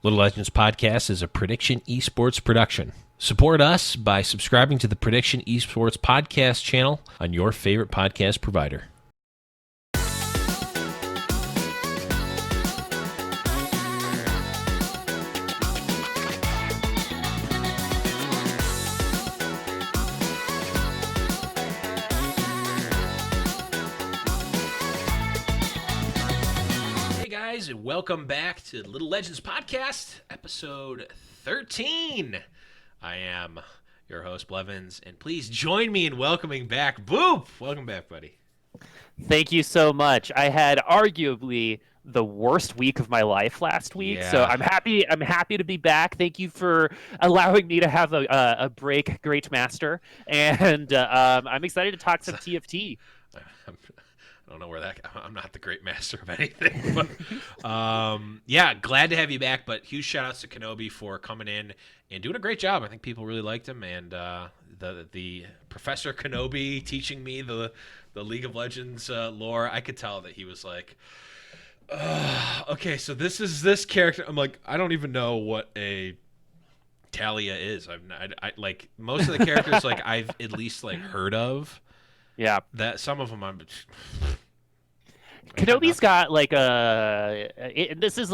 Little Legends Podcast is a Prediction Esports production. Support us by subscribing to the Prediction Esports Podcast channel on your favorite podcast provider. And welcome back to Little Legends Podcast, episode 13. I am your host, Blevins, and please join me in welcoming back Boop. Welcome back, buddy. Thank you so much. I had arguably the worst week of my life last week, so I'm happy to be back. Thank you for allowing me to have a break, Great Master, and I'm excited to talk some TFT. I don't know where I'm not the great master of anything, but yeah, glad to have you back. But huge shout outs to Kenobi for coming in and doing a great job. I think people really liked him, and the Professor Kenobi teaching me the League of Legends lore. I could tell that he was like, okay, so this is this character. I'm like, I don't even know what a Talia is. I like most of the characters like I've at least like heard of. Yeah, that some of them I'm. Kenobi's got like this is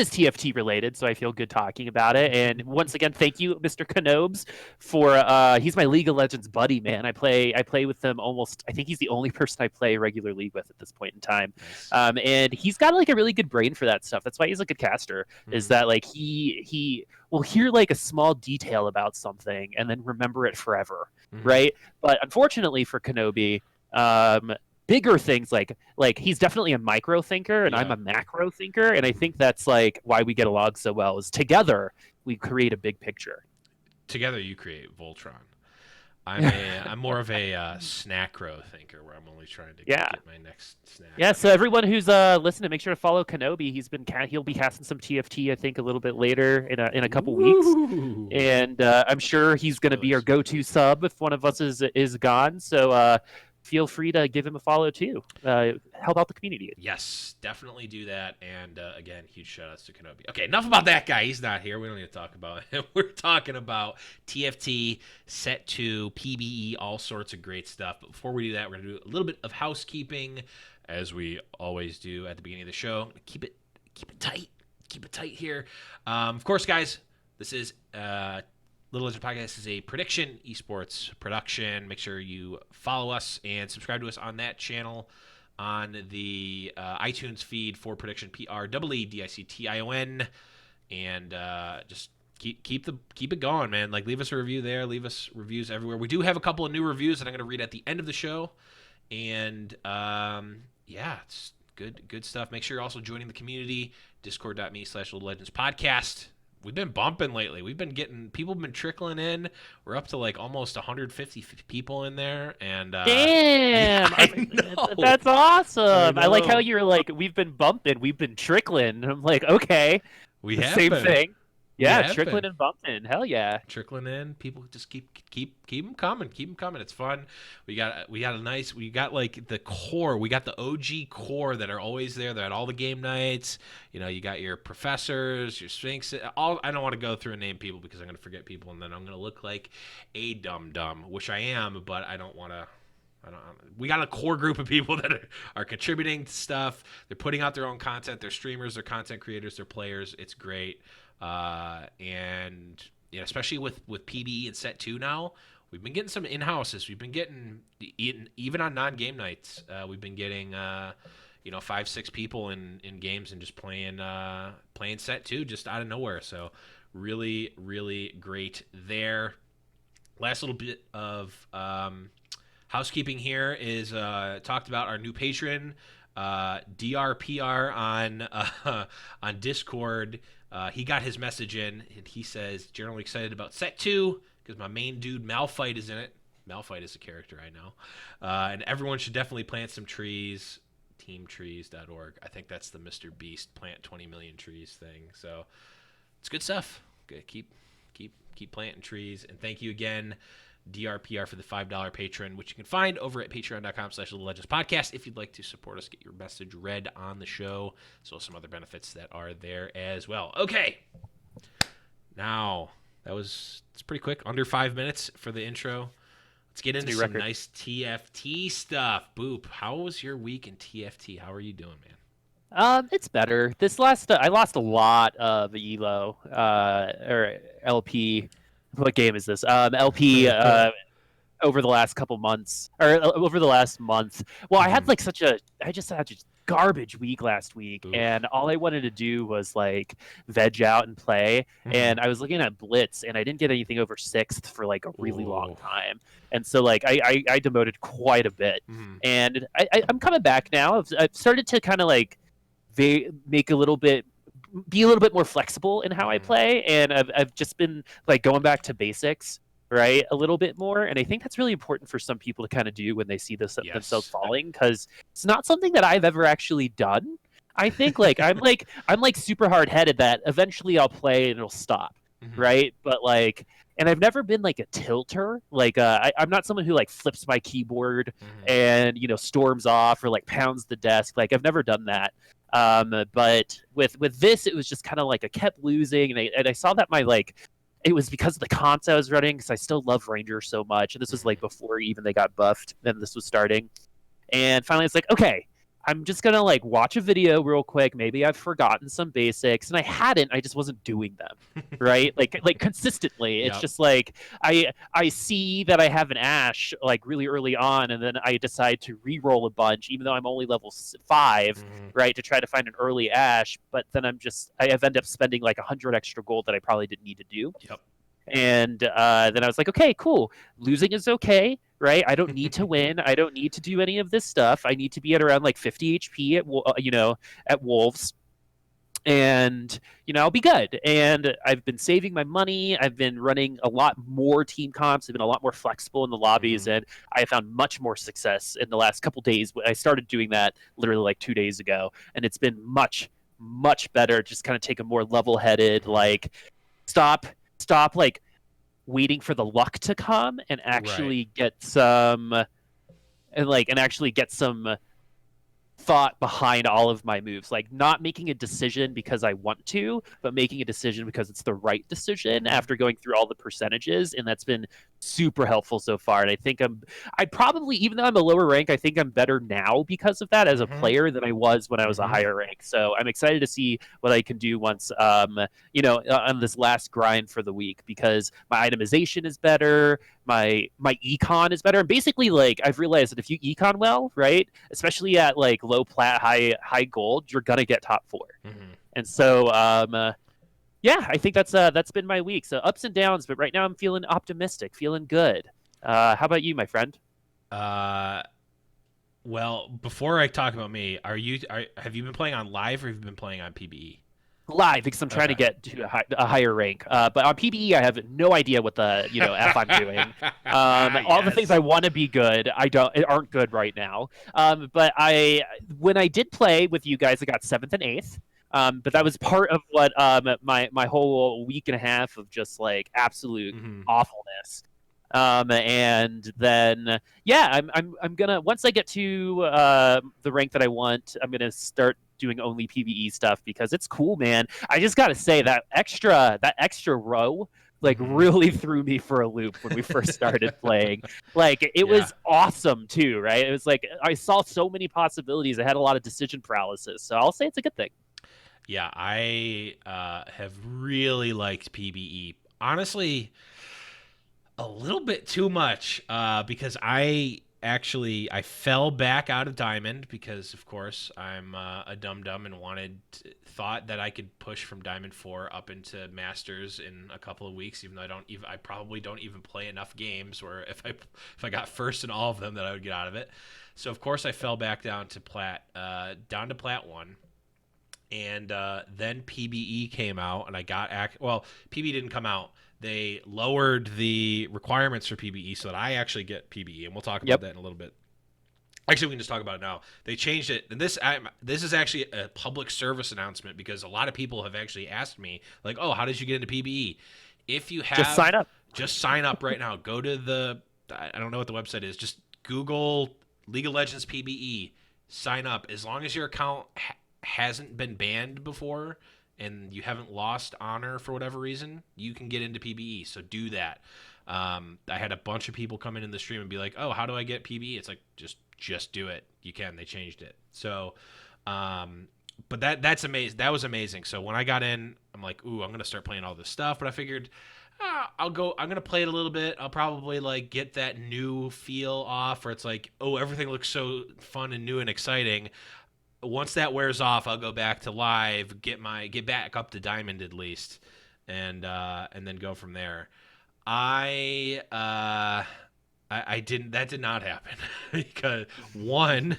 TFT related, so I feel good talking about it. And once again, thank you, Mr. Kenobes, for he's my League of Legends buddy, man. I play with him almost. I think he's the only person I play regular League with at this point in time. Nice. And he's got like a really good brain for that stuff. That's why he's a good caster. Mm-hmm. Is that like he will hear like a small detail about something and then remember it forever, mm-hmm. right? But unfortunately for Kenobi, bigger things like he's definitely a micro thinker and I'm a macro thinker, and I think that's like why we get along so well is together we create a big picture. Together you create Voltron. I'm more of a snackro thinker where I'm only trying to get my next snack. Yeah, so everyone who's listening, make sure to follow Kenobi. He'll be casting some TFT I think a little bit later in a couple weeks, and I'm sure he's going to be our go-to sub if one of us is gone. So feel free to give him a follow too. Help out the community. Yes, definitely do that. And again, huge shout outs to Kenobi. Okay, enough about that guy. He's not here. We don't need to talk about him. We're talking about TFT, Set 2, PBE, all sorts of great stuff. But before we do that, we're going to do a little bit of housekeeping, as we always do at the beginning of the show. Keep it tight. Keep it tight here. Of course, guys, this is Little Legend Podcast is a Prediction Esports production. Make sure you follow us and subscribe to us on that channel on the iTunes feed for Prediction PREEDICTION, and just keep it going, man. Like, leave us a review there. Leave us reviews everywhere. We do have a couple of new reviews that I'm going to read at the end of the show, and it's good stuff. Make sure you're also joining the community, discord.me/Little Legends Podcast. We've been bumping lately. People have been trickling in. We're up to like almost 150 people in there, and damn, that's awesome. I like how you're like, we've been bumping, we've been trickling. I'm like, okay, we have same been. Thing. Yeah, trickling and bumping. Hell yeah, trickling in. People just keep them coming. Keep them coming. It's fun. We got like the core. We got the OG core that are always there. They're at all the game nights. You know, you got your professors, your Sphinx. I don't want to go through and name people because I'm going to forget people, and then I'm going to look like a dum-dum, which I am, but I don't want to. We got a core group of people that are contributing to stuff. They're putting out their own content. They're streamers. They're content creators. They're players. It's great. And especially with PBE and Set 2 now, we've been getting some in-houses. We've been getting, even on non-game nights, we've been getting 5-6 people in games and just playing Set 2 just out of nowhere. So really, really great there. Last little bit of housekeeping here is talked about our new patron, DRPR on Discord. He got his message in, and he says, generally excited about Set 2 because my main dude Malphite is in it. Malphite is a character I know. And everyone should definitely plant some trees. Teamtrees.org. I think that's the Mr. Beast plant 20 million trees thing. So it's good stuff. Good. Keep planting trees. And thank you again DRPR for the $5 patron, which you can find over at patreon.com/LegendsPodcast if you'd like to support us, get your message read on the show, as well as some other benefits that are there as well. Okay. Now, it's pretty quick, under 5 minutes for the intro. Let's get into some nice TFT stuff. Boop, how was your week in TFT? How are you doing, man? It's better. I lost a lot of ELO, or LP. What game is this? LP, over the last couple months, or over the last month. Well, I had I just had a garbage week last week. Oof. And all I wanted to do was like veg out and play. And I was looking at Blitz, and I didn't get anything over 6th for like a really long time. And so like I demoted quite a bit. And I'm coming back now. I've started to kind of like be a little bit more flexible in how I play, and I've just been like going back to basics, right, a little bit more. And I think that's really important for some people to kind of do when they see themselves falling, because it's not something that I've ever actually done. I think like I'm super hard headed that eventually I'll play and it'll stop, right? But like, and I've never been like a tilter. Like I'm not someone who like flips my keyboard and storms off or like pounds the desk. Like I've never done that. But with this, it was just kind of like I kept losing, and I saw that it was because of the cons I was running, because I still love Ranger so much, and this was like before even they got buffed, and this was starting. And finally it's like, okay, I'm just gonna like watch a video real quick. Maybe I've forgotten some basics, and I hadn't. I just wasn't doing them, right? like consistently. It's just like I see that I have an Ash like really early on, and then I decide to re-roll a bunch, even though I'm only level 5, right, to try to find an early Ash. But then I've ended up spending like 100 extra gold that I probably didn't need to do. And then I was like, okay, cool. Losing is okay, right? I don't need to win. I don't need to do any of this stuff. I need to be at around like 50 HP at Wolves, and I'll be good. And I've been saving my money. I've been running a lot more team comps. I've been a lot more flexible in the lobbies, and I found much more success in the last couple days. I started doing that literally like 2 days ago, and it's been much better. Just kind of take a more level-headed, like stop like waiting for the luck to come and actually get some thought behind all of my moves. Like not making a decision because I want to, but making a decision because it's the right decision after going through all the percentages. And that's been super helpful so far. And I think I probably, even though I'm a lower rank, I think I'm better now because of that as a player than I was when I was a higher rank. So I'm excited to see what I can do once, on this last grind for the week, because my itemization is better. My econ is better. And basically, like, I've realized that if you econ well, right, especially at like low plat, high gold, you're gonna get top 4. And so yeah, I think that's been my week. So ups and downs, but right now I'm feeling optimistic, feeling good. How about you, my friend? Well, before I talk about me, have you been playing on live, or have you been playing on PBE? Live, because I'm trying to get to a higher rank. But on PBE, I have no idea what the F I'm doing. All the things I want to be good, aren't good right now. But when I did play with you guys, I got 7th and 8th. But that was part of what my whole week and a half of just like absolute awfulness. And then I'm gonna, once I get to the rank that I want, I'm gonna start doing only PBE stuff, because it's cool, man. I just gotta say that extra row like really threw me for a loop when we first started playing. Like it was awesome too, right? It was like I saw so many possibilities. I had a lot of decision paralysis, so I'll say it's a good thing. Yeah, I have really liked PBE. Honestly, a little bit too much, because I fell back out of Diamond because, of course, I'm a dum-dum and thought that I could push from Diamond 4 up into Masters in a couple of weeks, even though I probably don't even play enough games where if I got first in all of them that I would get out of it. So, of course, I fell back down to Plat 1. And then PBE came out, and I got PBE didn't come out. They lowered the requirements for PBE so that I actually get PBE, and we'll talk about that in a little bit. Actually, we can just talk about it now. They changed it, and this is actually a public service announcement, because a lot of people have actually asked me, like, "Oh, how did you get into PBE?" If you have, Just sign up. just sign up right now. Go to I don't know what the website is. Just Google League of Legends PBE. Sign up. As long as your account hasn't been banned before and you haven't lost honor for whatever reason, you can get into PBE. So do that. I had a bunch of people come in the stream and be like, "Oh, how do I get PBE?" It's like just do it. You can. They changed it. So, but that's amazing. That was amazing. So when I got in, I'm like, "Ooh, I'm gonna start playing all this stuff." But I figured, I'll go. I'm gonna play it a little bit. I'll probably like get that new feel off, where it's like, "Oh, everything looks so fun and new and exciting." Once that wears off, I'll go back to live, get back up to diamond at least, and then go from there. I didn't. That did not happen because one,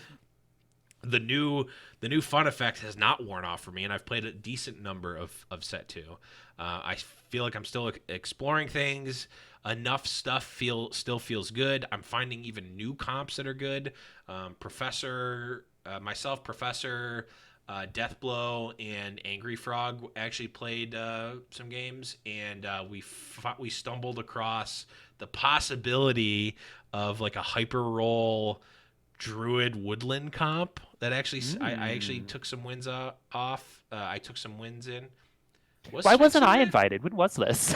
the new fun effect has not worn off for me, and I've played a decent number of set two. I feel like I'm still exploring things. Enough stuff still feels good. I'm finding even new comps that are good. Professor, Deathblow, and Angry Frog actually played some games, and we stumbled across the possibility of like a hyper roll druid woodland comp that actually I actually took some wins off. I took some wins in. Why wasn't I invited? When was this?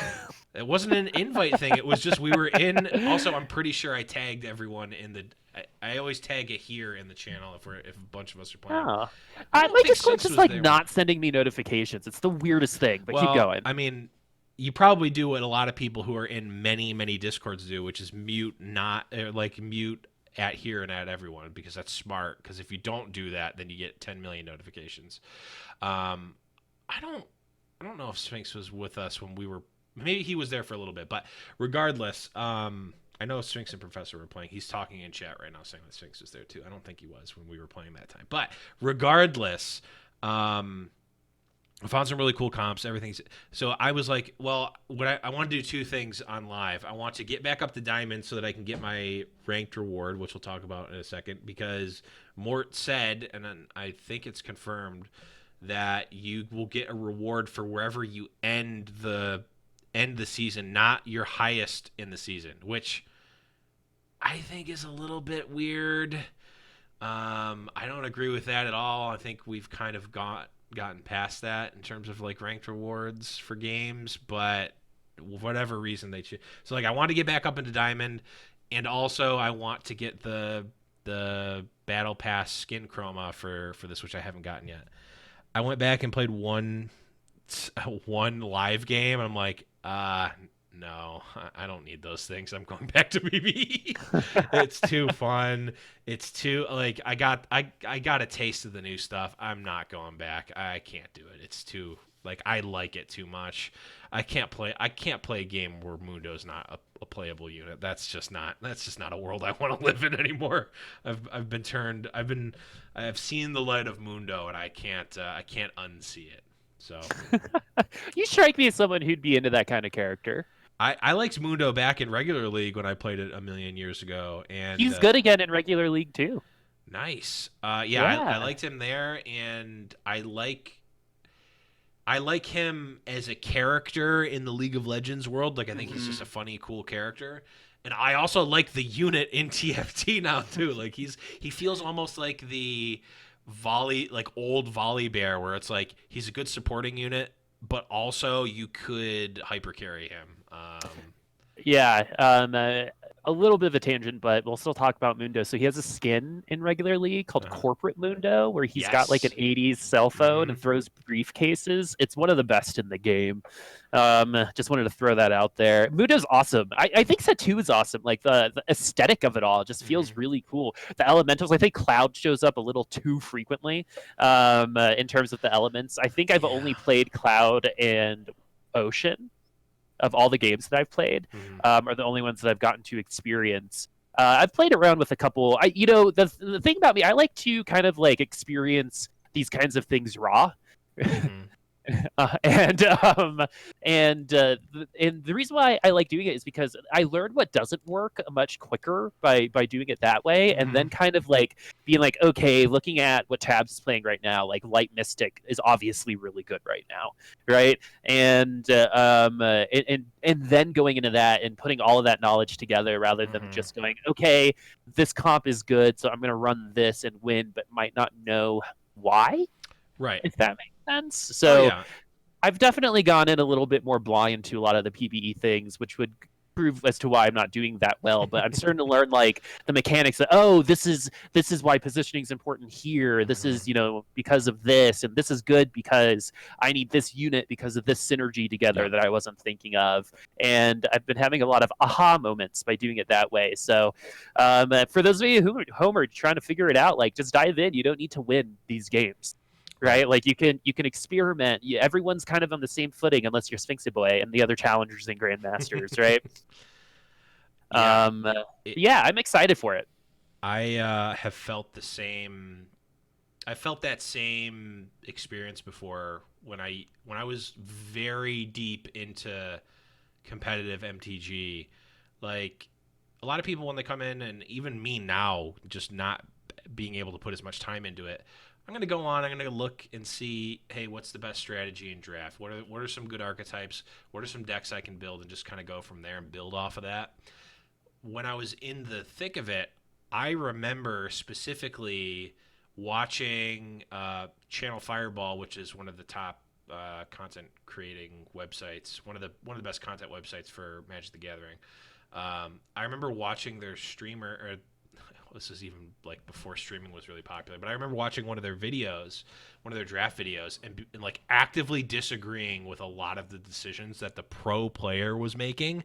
It wasn't an invite thing. It was just we were in. Also, I'm pretty sure I tagged everyone in the. I always tag it here in the channel if a bunch of us are playing. Oh. I My think Discord's Six just was like there. not sending me notifications. It's the weirdest thing, but keep Well, going. I mean, you probably do what a lot of people who are in many Discords do, which is mute at here and at everyone, because that's smart. Because if you don't do that, then you get 10 million notifications. I don't know if Sphinx was with us when we were. Maybe he was there for a little bit, but regardless, I know Sphinx and Professor were playing. He's talking in chat right now saying that Sphinx was there too. I don't think he was when we were playing that time. But regardless, I found some really cool comps. Everything's so I was like, well, I want to do two things on live. I want to get back up to diamond so that I can get my ranked reward, which we'll talk about in a second, because Mort said, and then I think it's confirmed, that you will get a reward for wherever you end the season, not your highest in the season, which I think is a little bit weird. I don't agree with that at all. I think we've kind of gotten past that in terms of like ranked rewards for games, but whatever reason they choose. So like I want to get back up into diamond, and also I want to get the battle pass skin chroma for this, which I haven't gotten yet. I went back and played one live game. I'm like, no, I don't need those things. I'm going back to BB. It's too fun. It's too like I got a taste of the new stuff. I'm not going back. I can't do it. It's too like I like it too much. I can't play a game where Mundo's not a playable unit. That's just not a world I want to live in anymore. I've seen the light of Mundo, and I can't unsee it. So You strike me as someone who'd be into that kind of character. I liked Mundo back in regular league when I played it a million years ago, and He's good again in regular league too. Nice. Yeah. I liked him there, and I like him as a character in the League of Legends world. Like I think he's just a funny, cool character. And I also like the unit in TFT now too. Like he feels almost like the old volley bear, where it's like he's a good supporting unit, but also you could hyper carry him. A little bit of a tangent, but we'll still talk about Mundo. So he has a skin in regular league called Corporate Mundo, where he's got like an 80s cell phone and throws briefcases. It's one of the best in the game. Just wanted to throw that out there. Mundo's awesome. I think Set 2 is awesome. Like the aesthetic of it all just feels really cool. The elementals, I think Cloud shows up a little too frequently in terms of the elements. I think I've only played Cloud and Ocean of all the games that I've played, are the only ones that I've gotten to experience. I've played around with a couple. The thing about me, I like to kind of like experience these kinds of things raw. And and the reason why I like doing it is because I learned what doesn't work much quicker by doing it that way, and then kind of like being like, okay, looking at what Tabs is playing right now, like Light Mystic is obviously really good right now, right? And then going into that and putting all of that knowledge together rather than just going, okay, this comp is good, so I'm going to run this and win, but might not know why. Right. If that makes sense. Oh So yeah. I've definitely gone in a little bit more blind to a lot of the PBE things, which would prove as to why I'm not doing that well. But I'm starting to learn like the mechanics of, oh, this is why positioning is important here. This is, because of this, and this is good because I need this unit because of this synergy together Yep. that I wasn't thinking of. And I've been having a lot of aha moments by doing it that way. So for those of you who are trying to figure it out, like just dive in. You don't need to win these games. Right? Like you can experiment. Everyone's kind of on the same footing unless you're Sphinx Boy and the other challengers and grandmasters, right? Yeah. Yeah, I'm excited for it. I have felt the same. I felt that same experience before when I was very deep into competitive MTG. Like a lot of people when they come in, and even me now, just not being able to put as much time into it. I'm gonna go on. I'm gonna look and see, hey, what's the best strategy in draft? What are some good archetypes? What are some decks I can build, and just kind of go from there and build off of that. When I was in the thick of it, I remember specifically watching Channel Fireball, which is one of the top content creating websites, one of the best content websites for Magic the Gathering. I remember watching their streamer, or this is even like before streaming was really popular, but I remember watching one of their videos, one of their draft videos, and like actively disagreeing with a lot of the decisions that the pro player was making,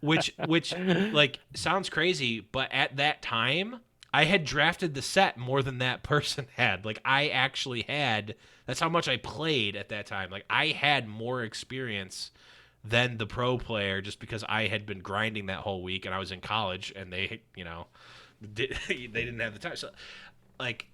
which like sounds crazy, but at that time I had drafted the set more than that person had. Like I actually had, that's how much I played at that time. Like I had more experience than the pro player just because I had been grinding that whole week and I was in college and they they didn't have the time. So like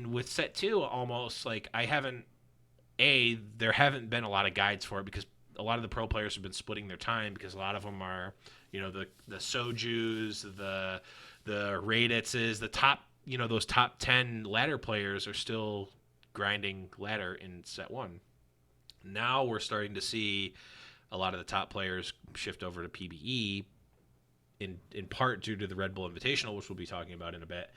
with set 2 almost like there haven't been a lot of guides for it because a lot of the pro players have been splitting their time because a lot of them are the Sojus, the Raditzes, the top those top 10 ladder players are still grinding ladder in set 1. Now we're starting to see a lot of the top players shift over to PBE in part due to the Red Bull Invitational, which we'll be talking about in a bit.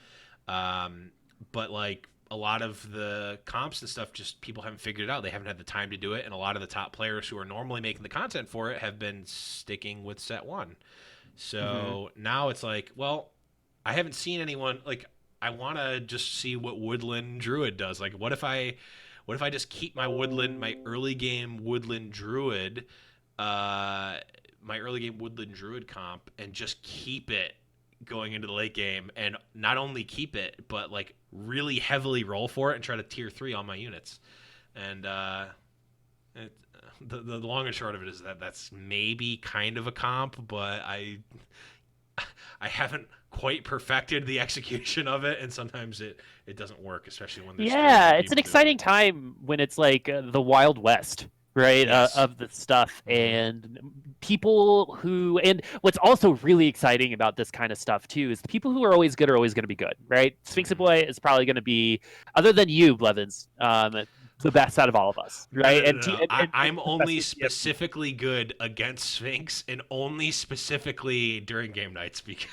But like a lot of the comps and stuff, just people haven't figured it out. They haven't had the time to do it, and a lot of the top players who are normally making the content for it have been sticking with set 1. So now it's like, well, I haven't seen anyone like. I want to just see what Woodland Druid does. Like, what if I just keep my early game Woodland Druid, comp, and just keep it going into the late game, and not only keep it, but like really heavily roll for it and try to tier 3 all my units. And the long and short of it is that that's maybe kind of a comp, but I haven't quite perfected the execution of it, and sometimes it doesn't work, especially when there's it's an exciting time when it's like the Wild West, right? Yes. Of the stuff and people who, and what's also really exciting about this kind of stuff too is the people who are always good are always going to be good, right? Sphinx Boy is probably going to be, other than you, Blevins, the best out of all of us, right? No. I'm only specifically good against Sphinx, and only specifically during game nights because.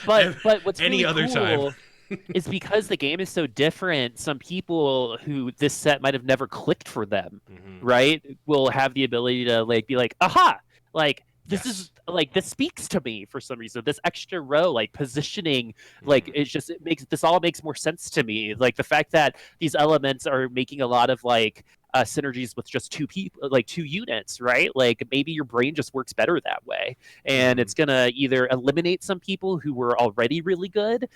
but what's any really other cool time is because the game is so different. Some people who this set might have never clicked for them, right, will have the ability to like be like, aha, like this is like this speaks to me for some reason. This extra row, like positioning, like it makes more sense to me. Like the fact that these elements are making a lot of like synergies with just two people, like two units, right? Like maybe your brain just works better that way, and it's gonna either eliminate some people who were already really good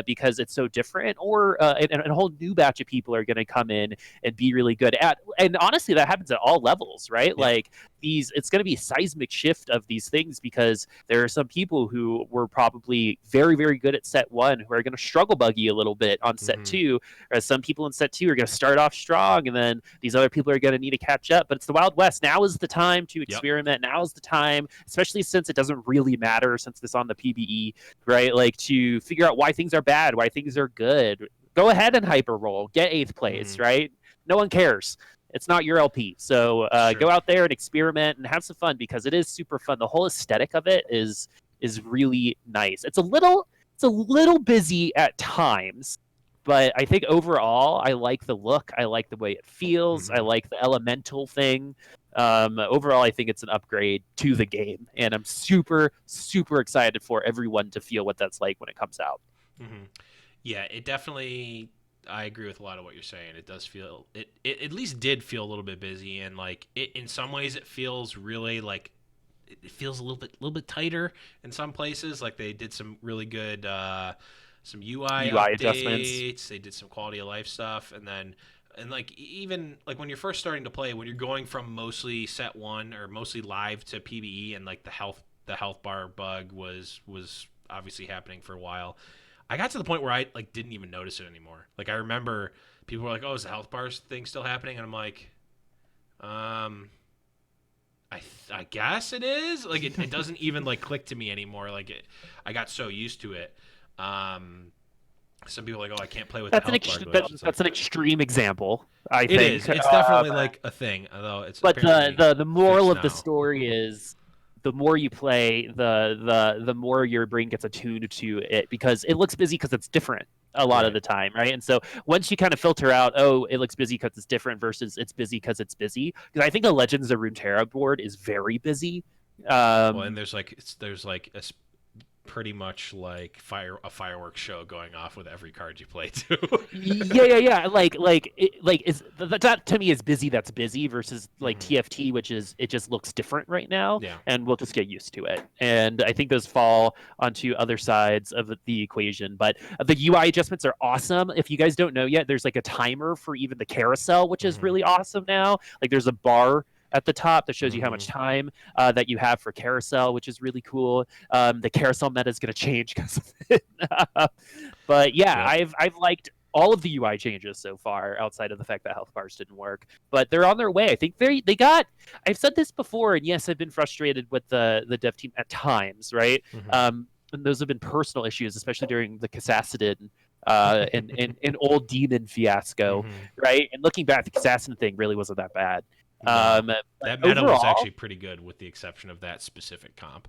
because it's so different, or and a whole new batch of people are gonna come in and be really good at. And honestly, that happens at all levels, right? Yeah. Like it's going to be a seismic shift of these things, because there are some people who were probably very, very good at set 1 who are going to struggle buggy a little bit on set 2, whereas some people in set 2 are going to start off strong, and then these other people are going to need to catch up. But it's the Wild West. Now is the time to experiment. Now is the time, especially since it doesn't really matter since it's on the PBE, right? Like, to figure out why things are bad, why things are good. Go ahead and hyper roll, get 8th place, right? No one cares. It's not your LP. So go out there and experiment and have some fun, because it is super fun. The whole aesthetic of it is really nice. It's a little busy at times, but I think overall I like the look. I like the way it feels. I like the elemental thing. Overall, I think it's an upgrade to the game, and I'm super, super excited for everyone to feel what that's like when it comes out. Yeah, it definitely. I agree with a lot of what you're saying. It does feel it at least did feel a little bit busy, and like it in some ways it feels really like it feels a little bit tighter in some places. Like they did some really good some UI updates. Adjustments. They did some quality of life stuff, and like even like when you're first starting to play, when you're going from mostly set 1 or mostly live to PBE, and like the health bar bug was obviously happening for a while. I got to the point where I like didn't even notice it anymore. Like I remember people were like, "Oh, is the health bars thing still happening?" And I'm like, I guess it is. Like it doesn't even like click to me anymore. Like I got so used to it. Some people are like, "Oh, I can't play with the health bar glitch." That's an extreme example. I think it is. It's definitely like a thing, although it's. But the moral of the story is, the more you play, the more your brain gets attuned to it, because it looks busy because it's different a lot of the time, right? And so once you kind of filter out, oh, it looks busy because it's different versus it's busy because it's busy, because I think the Legends of Runeterra board is very busy. Well, and there's like a pretty much like a fireworks show going off with every card you play too. yeah. That to me is busy. That's busy versus like TFT, which is it just looks different right now. Yeah. And we'll just get used to it. And I think those fall onto other sides of the equation. But the UI adjustments are awesome. If you guys don't know yet, there's like a timer for even the carousel, which is really awesome now. Like there's a bar at the top that shows you how much time that you have for carousel, which is really cool. The carousel meta is going to change because of it. But yeah, I've liked all of the UI changes so far, outside of the fact that health bars didn't work. But they're on their way. I think they got. I've said this before, and yes, I've been frustrated with the dev team at times, right? And those have been personal issues, especially during the Kassassidin and old demon fiasco, right? And looking back, the Kassassidin thing really wasn't that bad. That meta was actually pretty good, with the exception of that specific comp.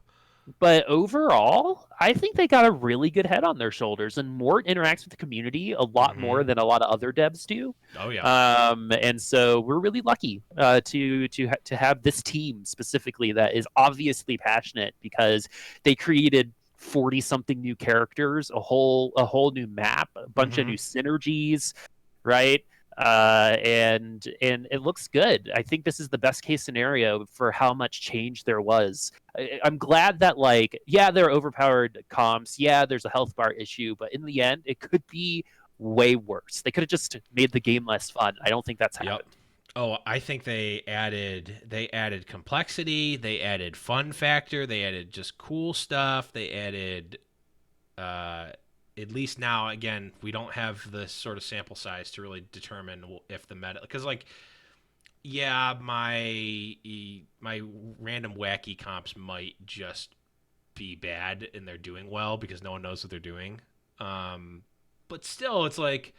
But overall, I think they got a really good head on their shoulders, and Mort interacts with the community a lot more than a lot of other devs do. Oh yeah. And so we're really lucky to have this team specifically that is obviously passionate, because they created 40-something new characters, a whole new map, a bunch of new synergies, right? And it looks good. I think this is the best case scenario for how much change there was. I'm glad that, like, yeah, there are overpowered comps. Yeah, there's a health bar issue, but in the end, it could be way worse. They could have just made the game less fun. I don't think that's happened. Oh, I think they added complexity. They added fun factor. They added just cool stuff. They added. At least now, again, we don't have the sort of sample size to really determine if the meta, because like, yeah, my random wacky comps might just be bad and they're doing well because no one knows what they're doing. But still, it's like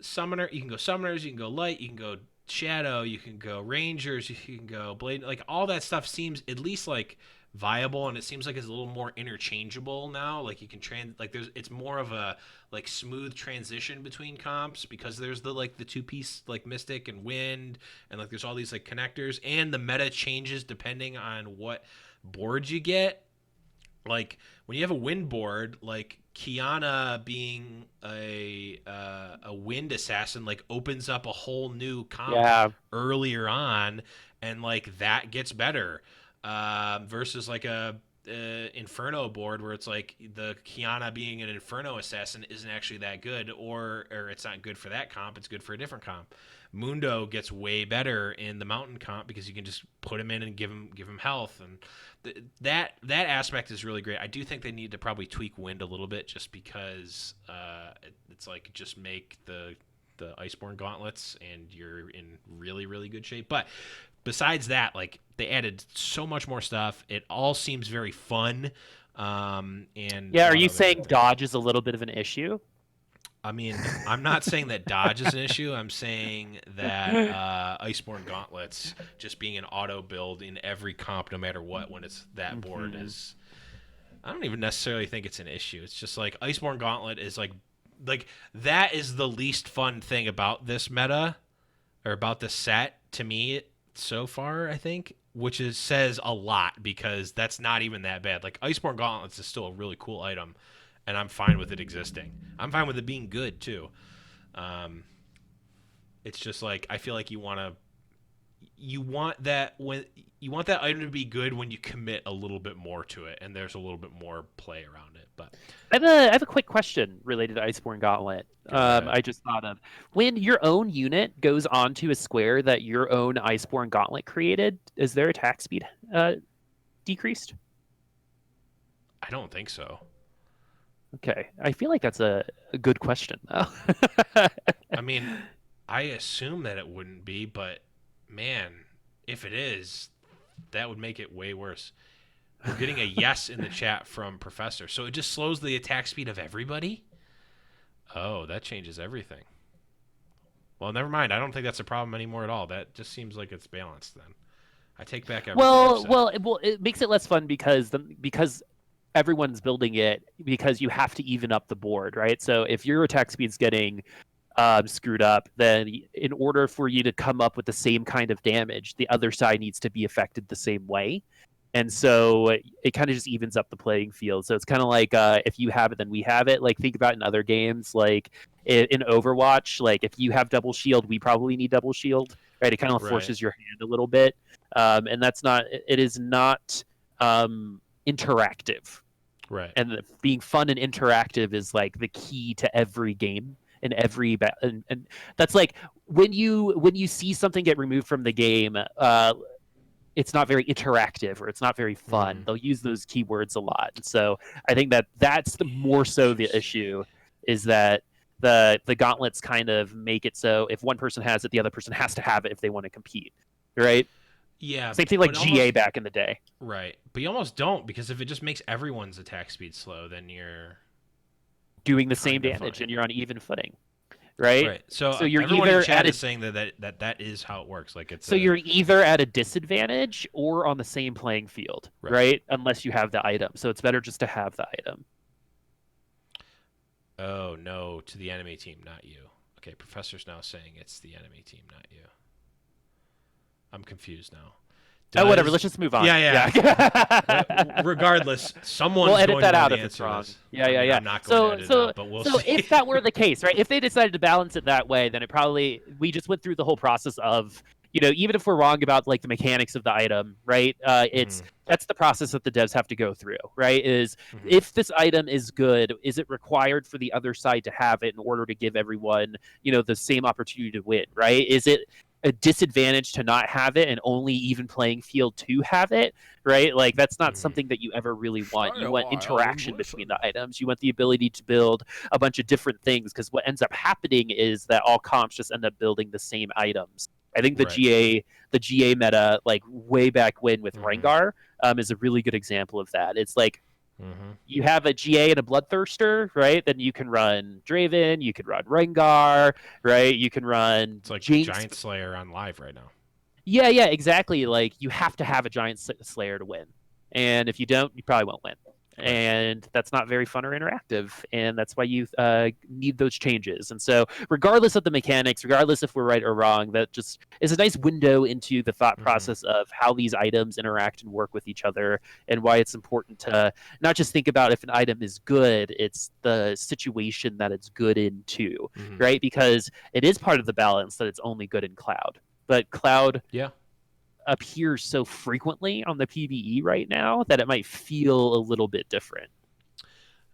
summoner. You can go summoners. You can go light. You can go shadow. You can go rangers. You can go blade. Like all that stuff seems at least like viable, and it seems like it's a little more interchangeable now. Like you can it's more of a like smooth transition between comps, because there's the like the two-piece like mystic and wind, and like there's all these like connectors, and the meta changes depending on what board you get. Like when you have a wind board, like Kiana being a wind assassin like opens up a whole new comp earlier on, and like that gets better. Versus like a Inferno board where it's like the Kiana being an Inferno assassin isn't actually that good, or it's not good for that comp, it's good for a different comp. Mundo gets way better in the mountain comp because you can just put him in and give him health, and that aspect is really great. I do think they need to probably tweak wind a little bit, just because it's like just make the Iceborne gauntlets and you're in really really good shape. But besides that, like, they added so much more stuff. It all seems very fun. And Yeah, a are lot you of other saying good things. dodge is a little bit of an issue? I mean, I'm not saying that dodge is an issue. I'm saying that Iceborne gauntlets just being an auto build in every comp, no matter what, when it's that board Mhm. is. I don't even necessarily think it's an issue. It's just like Iceborne gauntlet is like that is the least fun thing about this meta, or about this set to me so far, I think, which is says a lot, because that's not even that bad. Like, Iceborne gauntlets is still a really cool item, and I'm fine with it existing. I'm fine with it being good too. Um, it's just like, I feel like you want that when you want that item to be good when you commit a little bit more to it, and there's a little bit more play around it. But I have a quick question related to Iceborne Gauntlet. go ahead. I just thought of when your own unit goes onto a square that your own Iceborne Gauntlet created, is their attack speed decreased? I don't think so. Okay, I feel like that's a good question though. I mean, I assume that it wouldn't be, but man, if it is, that would make it way worse. We're getting a yes in the chat from Professor. So it just slows the attack speed of everybody? Oh, that changes everything. Well, never mind. I don't think that's a problem anymore at all. That just seems like it's balanced then. I take back everything I've said. It makes it less fun because everyone's building it because you have to even up the board, right? So if your attack speed's getting screwed up, then in order for you to come up with the same kind of damage, the other side needs to be affected the same way. And so it kind of just evens up the playing field. So it's kind of like if you have it, then we have it. Like, think about in other games, like in Overwatch, like if you have double shield, we probably need double shield, right? It kind of Right. forces your hand a little bit, and that's not. It is not interactive, Right. and being fun and interactive is like the key to every game and and that's like when you see something get removed from the game, it's not very interactive or it's not very fun. Mm. They'll use those keywords a lot, and so I think that that's the more so the Interesting. issue is that the gauntlets kind of make it so if one person has it, the other person has to have it if they want to compete, right? Yeah, Same thing like but GA almost back in the day. right. But you almost don't, because if it just makes everyone's attack speed slow, then you're Doing the same kind of damage fine. and you're on even footing, right? Right. So So you're everyone in either chat at a is saying that is how it works. Like, it's so a you're either at a disadvantage or on the same playing field, right. right? Unless you have the item. So it's better just to have the item. Oh no, to the enemy team, not you. Okay, Professor's now saying it's the enemy team, not you. I'm confused now. Oh, whatever. Does Let's just move on. yeah, yeah. Yeah. Regardless, We'll someone's edit going to that know out the if it's answer to wrong. this. Yeah, I yeah, mean, yeah. I'm not going to So, edit it so, out, but we'll so see. if that were the case, right? If they decided to balance it that way, then it probably we just went through the whole process of, even if we're wrong about like the mechanics of the item, right? It's Mhm, that's the process that the devs have to go through, right? Is mhm. if this item is good, is it required for the other side to have it in order to give everyone, the same opportunity to win, right? Is it a disadvantage to not have it and only even playing field to have it, right? Like that's not Mhm. something that you ever really want. Stay You a want while and interaction between listen. the items. You want the ability to build a bunch of different things because what ends up happening is that all comps just end up building the same items. I think Right. the GA meta, like way back when with Mhm, Rengar, is a really good example of that. It's like mhm. you have a GA and a Bloodthirster, right? Then you can run Draven, you can run Rengar, right? You can run It's like Jinx. Giant Slayer on live right now. Yeah, yeah, exactly. Like you have to have a giant slayer to win, and if you don't, you probably won't win. Right. And that's not very fun or interactive, and that's why you need those changes. And so, regardless of the mechanics, regardless if we're right or wrong, that just is a nice window into the thought Mhm. process of how these items interact and work with each other, and why it's important to not just think about if an item is good; it's the situation that it's good in too, Mhm. right? Because it is part of the balance that it's only good in Cloud, but Cloud Yeah. appears so frequently on the PBE right now that it might feel a little bit different.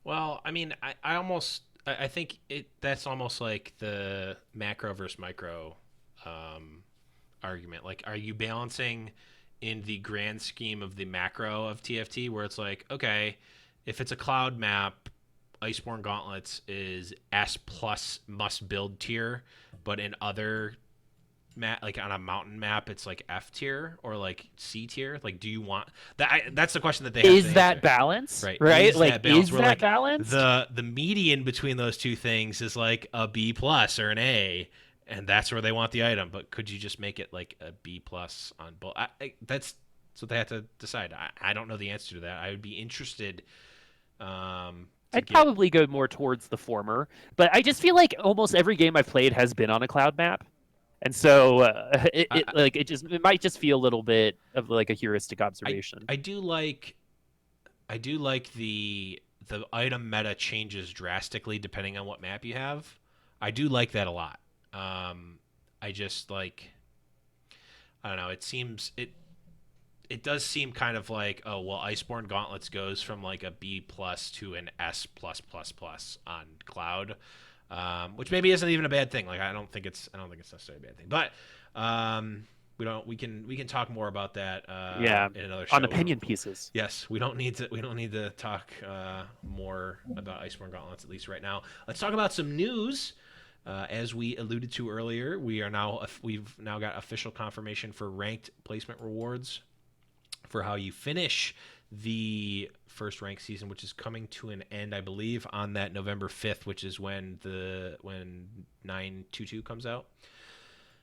Well, I mean, I think that's almost like the macro versus micro argument. Like, are you balancing in the grand scheme of the macro of TFT where it's like, okay, if it's a cloud map, Iceborne Gauntlets is S plus must build tier, but in other map, like on a mountain map, it's like F tier or like C tier. Like, do you want that? That's the question that they have Is to that answer. balance? Right? Right? Is Like, that balance? is Where that like balanced? the median between those two things is like a B plus or an A, and that's where they want the item. But could you just make it like a B plus on both? That's what they have to decide. I don't know the answer to that. I would be interested. To I'd get probably go more towards the former, but I just feel like almost every game I've played has been on a cloud map. And so I, it might just feel a little bit of like a heuristic I observation. I do like the item meta changes drastically depending on what map you have. I do like that a lot. I just like I don't know. It does seem kind of like, oh well, Iceborne Gauntlets goes from like a B plus to an S plus plus plus on cloud, which maybe isn't even a bad thing. Like I don't think it's necessarily a bad thing. But we can talk more about that Yeah, in another on show. opinion pieces. Yes, we don't need to talk more about Iceborne Gauntlets at least right now. Let's talk about some news. As we alluded to earlier, we've now got official confirmation for ranked placement rewards for how you finish the first ranked season, which is coming to an end, I believe, on that November 5th, which is when 922 comes out,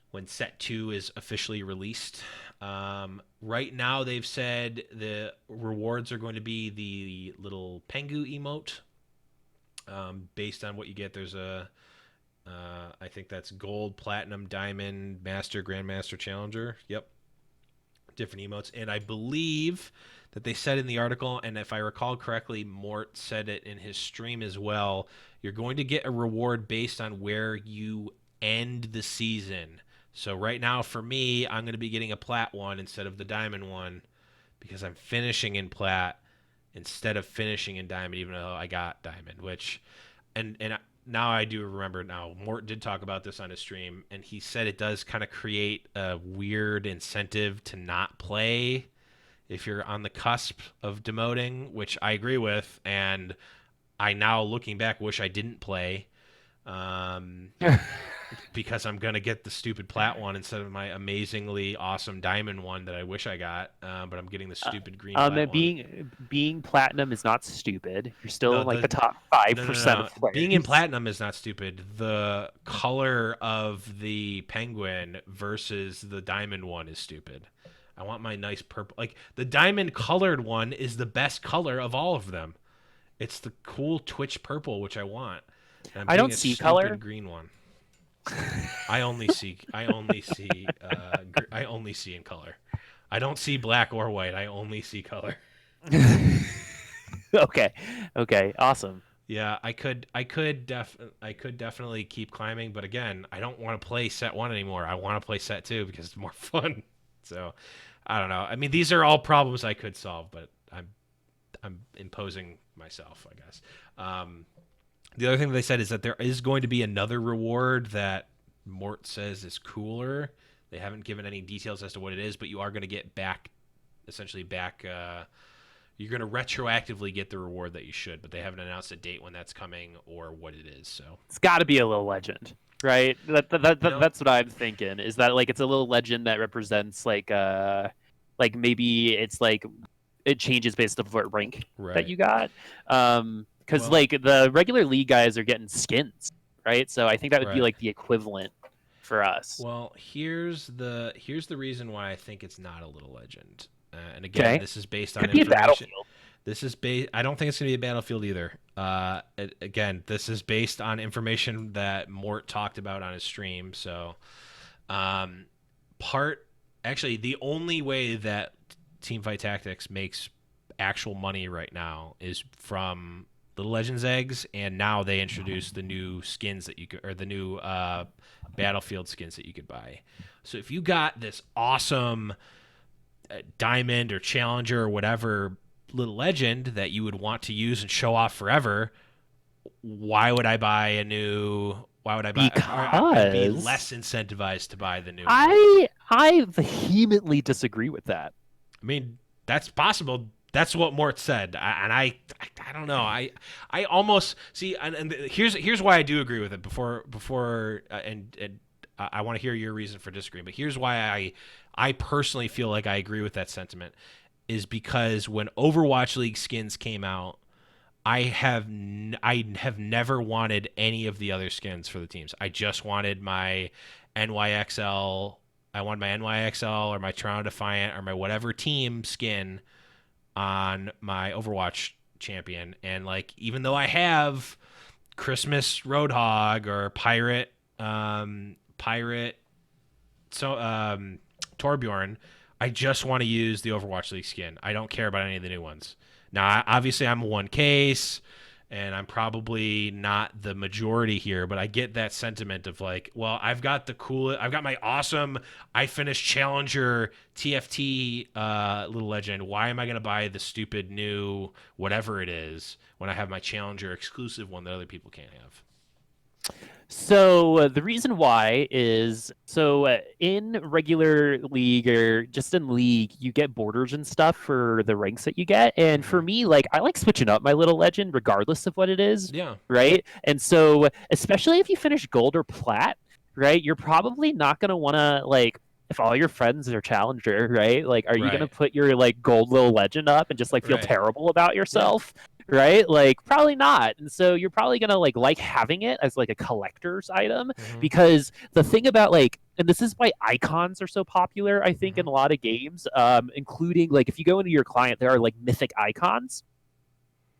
when Set 2 is officially released. Right now, they've said the rewards are going to be the little Pengu emote. Based on what you get, there's I think that's gold, platinum, diamond, master, grandmaster, challenger. Yep. Different emotes. And I believe that they said in the article, and if I recall correctly, Mort said it in his stream as well, you're going to get a reward based on where you end the season. So right now, for me, I'm going to be getting a plat one instead of the diamond one because I'm finishing in plat instead of finishing in diamond, even though I got diamond, which, and now I do remember now, Mort did talk about this on his stream, and he said it does kind of create a weird incentive to not play if you're on the cusp of demoting, which I agree with, and I now, looking back, wish I didn't play. Because I'm gonna get the stupid plat one instead of my amazingly awesome diamond one that I wish I got, but I'm getting the stupid green plat one. Being platinum is not stupid. You're still No, in like the top 5% no. of players. Being in platinum is not stupid. The color of the penguin versus the diamond one is stupid. I want my nice purple. Like the diamond colored one is the best color of all of them. It's the cool Twitch purple, which I want. And I'm I getting don't a see stupid color. green one. I only see in color. I don't see black or white. I only see color. Okay, awesome. Yeah, I could definitely keep climbing, but again, I don't want to play set 1 anymore. I want to play set 2 because it's more fun. So, I don't know. I mean, these are all problems I could solve, but I'm imposing myself, I guess. The other thing that they said is that there is going to be another reward that Mort says is cooler. They haven't given any details as to what it is, but you are going to get essentially back. You're going to retroactively get the reward that you should, but they haven't announced a date when that's coming or what it is. So it's got to be a little legend, right? That's what I'm thinking. Is that like it's a little legend that represents like maybe it's like it changes based off what rank that you got. Because like the regular league guys are getting skins, right? So I think that would be like the equivalent for us. Well, here's the reason why I think it's not a little legend. And again, this is based on information. This is based. I don't think it's going to be a Battlefield either. Again, this is based on information that Mort talked about on his stream. So, actually, the only way that Teamfight Tactics makes actual money right now is from Little Legends eggs, and now they introduced the new skins that you could, or the new Battlefield skins that you could buy. So if you got this awesome diamond or challenger or whatever Little Legend that you would want to use and show off forever, why would I buy a new Why would I buy? I'd be Because less incentivized to buy the new one. I vehemently disagree with that. I mean, that's possible. That's what Mort said, I don't know. I almost see, and here's why I do agree with it. Before and I want to hear your reason for disagreeing. But here's why I personally feel like I agree with that sentiment is because when Overwatch League skins came out, I have never wanted any of the other skins for the teams. I just wanted my NYXL. I wanted my NYXL or my Toronto Defiant or my whatever team skin on my Overwatch champion. And like, even though I have Christmas Roadhog or Pirate Torbjorn, I just want to use the Overwatch League skin. I don't care about any of the new ones. Now, obviously, I'm one case, and I'm probably not the majority here, but I get that sentiment of like, well, I've got my awesome, I finished Challenger TFT Little Legend. Why am I going to buy the stupid new whatever it is when I have my Challenger exclusive one that other people can't have? So the reason why is in regular league or just in league, you get borders and stuff for the ranks that you get. And for me, like I like switching up my little legend regardless of what it is, Yeah. right? And so especially if you finish gold or plat, right? You're probably not gonna want to like if all your friends are challenger, right? Like, are you gonna Right. put your like gold little legend up and just like feel Right. terrible about Yeah. yourself? Right? Like probably not. And so you're probably gonna like having it as like a collector's item Mm-hmm. because the thing about like and this is why icons are so popular, I think, in Mm-hmm. a lot of games, including like if you go into your client, there are like mythic icons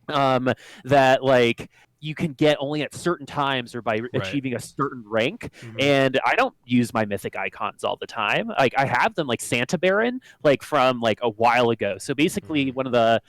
um, that like you can get only at certain times or by Right. achieving a certain rank. Mm-hmm. And I don't use my mythic icons all the time. Like I have them like Santa Baron, like from like a while ago. So basically, Mm-hmm. one of the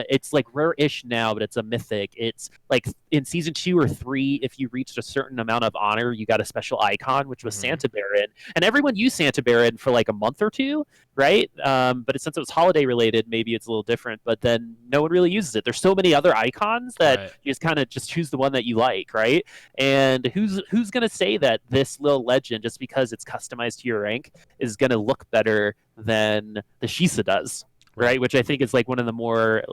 it's like rare-ish now, but it's a mythic. It's like in season 2 or 3, if you reached a certain amount of honor, you got a special icon, which was Mm-hmm. Santa Baron, and everyone used Santa Baron for like a month or two, right? But since it was holiday related, maybe it's a little different. But then no one really uses it. There's so many other icons that Right. you just kind of just choose the one that you like, right? And who's gonna say that this little legend, just because it's customized to your rank, is gonna look better than the Shisa does? Right, Right. which I think is like one of the more,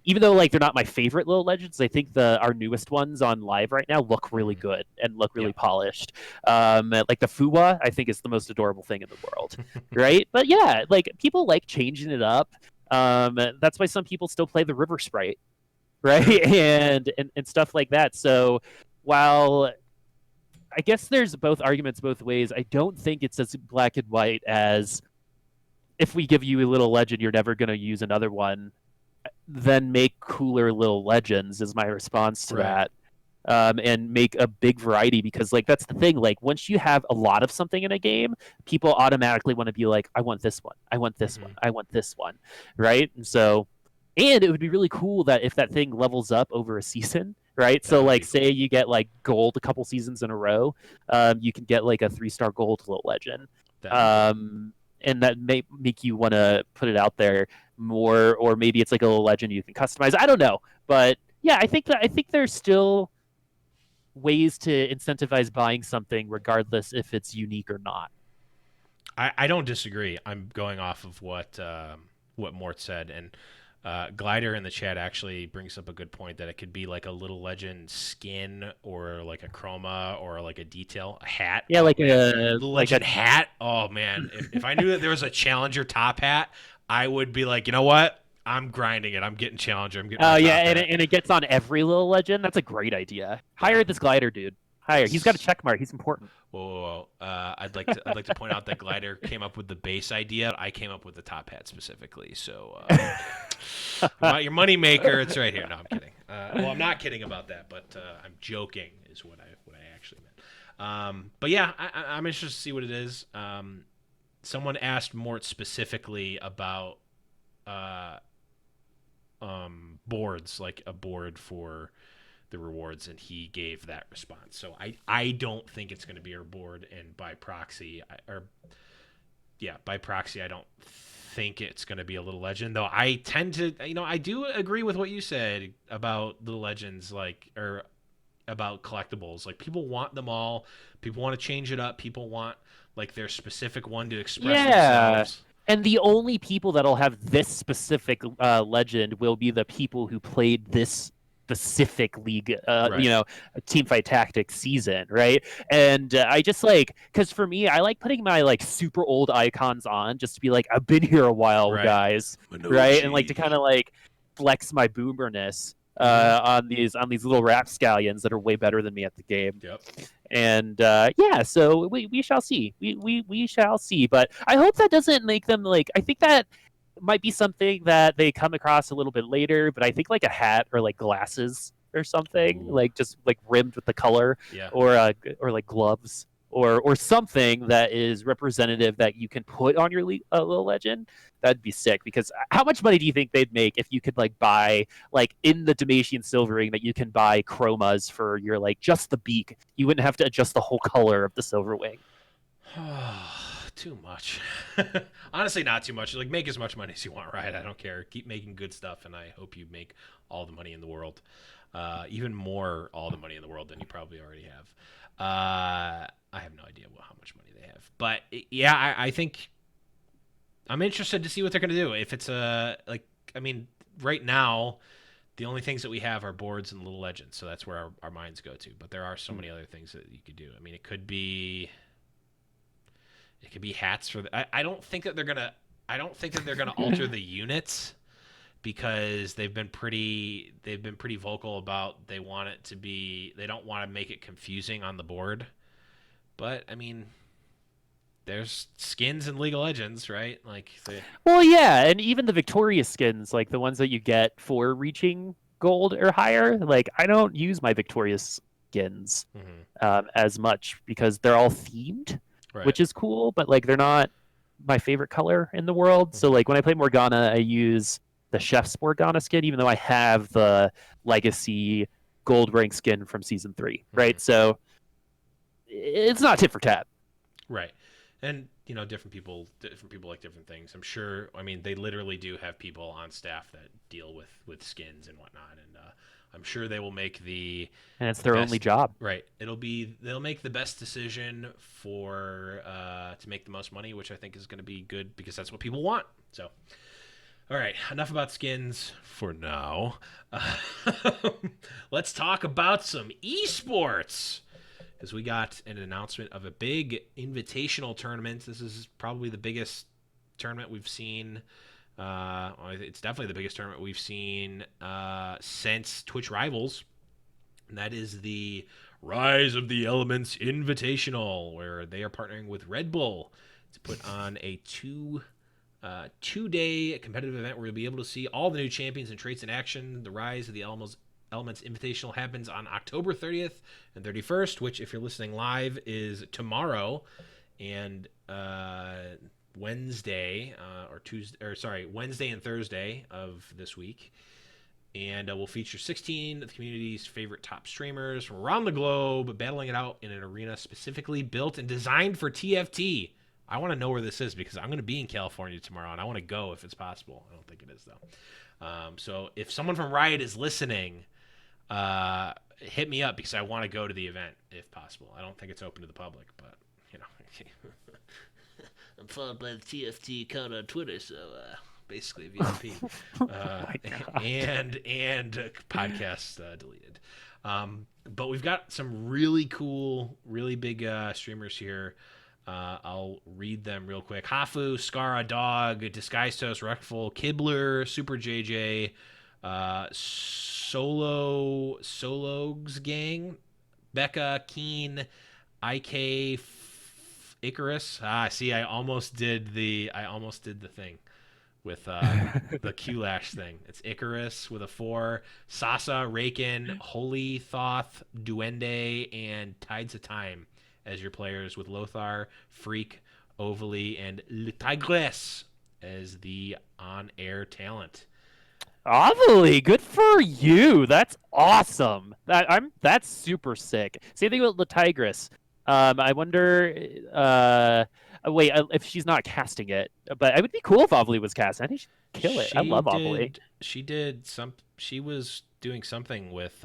even though like they're not my favorite little legends, I think our newest ones on live right now look really Mm-hmm. good and look Yeah. really polished. Like the Fuwa, I think is the most adorable thing in the world, right? But yeah, like people like changing it up. That's why some people still play the River Sprite, right? Sure. And stuff like that. So while I guess there's both arguments both ways, I don't think it's as black and white as if we give you a little legend, you're never going to use another one. Then make cooler little legends is my response to Right. that. And make a big variety because like that's the thing, like once you have a lot of something in a game, people automatically want to be like, I want this one, I want this one, Mm-hmm. I want this one, right? And it would be really cool that if that thing levels up over a season, right? That So would like be say cool. you get like gold a couple seasons in a row, you can get like a 3-star gold little legend. That'd be cool. And that may make you want to put it out there more, or maybe it's like a little legend you can customize. I don't know, but yeah, I think there's still ways to incentivize buying something regardless if it's unique or not. I don't disagree. I'm going off of what Mort said, and Glider in the chat actually brings up a good point that it could be like a little legend skin or like a chroma or like a detail, a hat. Yeah, Oh like man, a little like a legend hat. Oh man, if I knew that there was a Challenger top hat, I would be like, you know what? I'm grinding it. I'm getting Challenger. I'm getting oh my yeah, top hat. and it gets on every little legend. That's a great idea. Yeah. Hire this glider dude. Hire. He's got a Yes. check mark. He's important. Whoa, whoa, whoa. I'd like to point out that Glider came up with the base idea. I came up with the top hat specifically. So, your money maker, it's right here. No, I'm kidding. Well, I'm not kidding about that, but I'm joking. Is what I actually meant. But yeah, I'm interested to see what it is. Someone asked Mort specifically about uh, boards, like a board for the rewards, and he gave that response. So I don't think it's going to be our board, and by proxy, by proxy, I don't think it's going to be a little legend. Though I tend to, I do agree with what you said about little legends, like or about collectibles. Like people want them all. People want to change it up. People want like their specific one to express Yeah. themselves. And the only people that'll have this specific legend will be the people who played this specific league, Right. Teamfight Tactics season, right? And I just like, because for me, I like putting my like super old icons on just to be like, I've been here a while, Right. guys, right? And like to kind Minochi. of like flex my boomerness Mm-hmm. on these little rapscallions that are way better than me at the game. Yep. And yeah, so we shall see. We shall see. But I hope that doesn't make them like. I think that might be something that they come across a little bit later. But I think like a hat or like glasses or something, Ooh. like just like rimmed with the color, Yeah. or like gloves. Or something that is representative that you can put on your little legend. That'd be sick. Because how much money do you think they'd make if you could like buy like in the Damatian silvering that you can buy chromas for your like just the beak? You wouldn't have to adjust the whole color of the silver wing. Too much. Honestly, not too much. Like make as much money as you want, right? I don't care. Keep making good stuff, and I hope you make all the money in the world. Even more all the money in the world than you probably already have. I have no idea how much money they have, but yeah, I think I'm interested to see what they're going to do. If it's I mean, right now the only things that we have are boards and little legends, so that's where our minds go to. But there are so many other things that you could do. I mean, it could be hats for. I don't think that they're gonna. I don't think that they're gonna alter the units because they've been pretty vocal about they want it to be. They don't want to make it confusing on the board. But I mean, there's skins in League of Legends, right? Like Well, yeah, and even the Victorious skins, like the ones that you get for reaching gold or higher, like I don't use my Victorious skins mhm. as much because they're all themed, Right. which is cool, but like they're not my favorite color in the world. So Mhm. like when I play Morgana, I use the Chef's Morgana skin, even though I have the Legacy gold rank skin from season 3, Mhm. right? So it's not tit for tat. Right. And different people like different things. I'm sure. I mean, they literally do have people on staff that deal with skins and whatnot, and I'm sure they will make And it's the their only best. job. Right. They'll make the best decision for to make the most money, which I think is going to be good because that's what people want. So, all right, enough about skins for now. Uh, let's talk about some esports because we got an announcement of a big invitational tournament. This is probably the biggest tournament we've seen. It's definitely the biggest tournament we've seen since Twitch Rivals, and that is the Rise of the Elements Invitational, where they are partnering with Red Bull to put on a two-day competitive event where you'll be able to see all the new champions and traits in action. The Rise of the Elements Invitational happens on October 30th and 31st, which, if you're listening live, is tomorrow, and Wednesday Wednesday and Thursday of this week. And we'll feature 16 of the community's favorite top streamers from around the globe battling it out in an arena specifically built and designed for TFT. I want to know where this is because I'm going to be in California tomorrow and I want to go if it's possible. I don't think it is, though. So if someone from Riot is listening, hit me up because I want to go to the event if possible. I don't think it's open to the public, but you know, I'm followed by the TFT account on Twitter, so basically VIP. And podcasts deleted. But we've got some really cool, really big streamers here. I'll read them real quick. Hafu, Skara, Dog, Disguised Toast, Reckful, Kibler, Super JJ, Sologs Gang, Becca, Keen, IK, Icarus. See, I almost did the thing with the Q-Lash thing. It's Icarus with a 4, Sasa, Raken, Holy Thoth, Duende, and Tides of Time as your players, with Lothar, Freak, Ovally, and Le Tigresse as the on-air talent. Awfully good for you. That's awesome. That's super sick. Same thing with the Tigress. I wonder. Wait, if she's not casting it, but it would be cool if Ovally was casting. I think she'd kill it. I She love Ovally. did. She did some. She was doing something with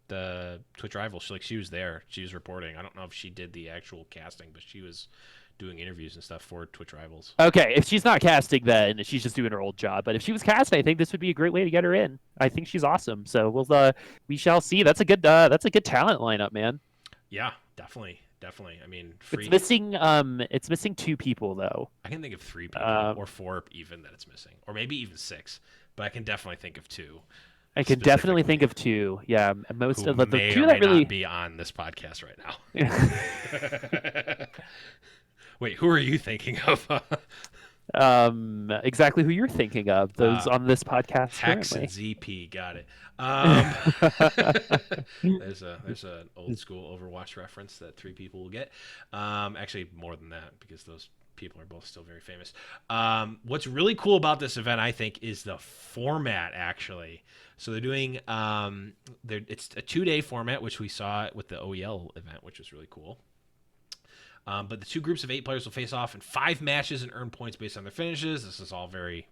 the Twitch Rivals. She was there. She was reporting. I don't know if she did the actual casting, but she was doing interviews and stuff for Twitch Rivals. Okay, if she's not casting, then she's just doing her old job. But if she was casting, I think this would be a great way to get her in. I think she's awesome. So we shall see. That's a good talent lineup, man. Yeah, definitely. I mean, it's missing 2 people though. I can think of 3 people or 4 even that it's missing, or maybe even 6. But I can definitely think of 2. I can definitely think of 2. Yeah, most of the 2 that really not be on this podcast right now. Wait, who are you thinking of? Exactly who you're thinking of. Those on this podcast. Hex currently. and ZP, got it. There's an old school Overwatch reference that 3 people will get. Actually, more than that because those people are both still very famous. What's really cool about this event, I think, is the format. Actually, so they're doing it's a 2-day format, which we saw with the OEL event, which was really cool. But the 2 groups of 8 players will face off in 5 matches and earn points based on their finishes. This is all very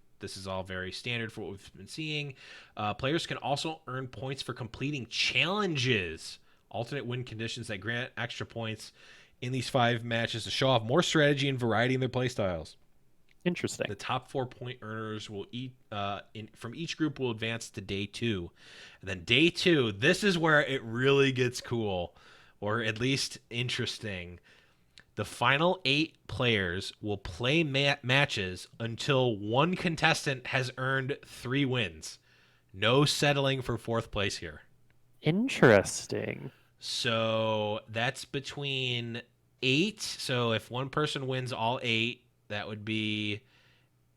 standard for what we've been seeing. Players can also earn points for completing challenges, alternate win conditions that grant extra points in these 5 matches to show off more strategy and variety in their playstyles. Interesting. The top 4 point earners will from each group will advance to day 2. And then day 2, this is where it really gets cool, or at least interesting. The final 8 players will play matches until one contestant has earned 3 wins. No settling for 4th place here. Interesting. So that's between 8. So if one person wins all 8, that would be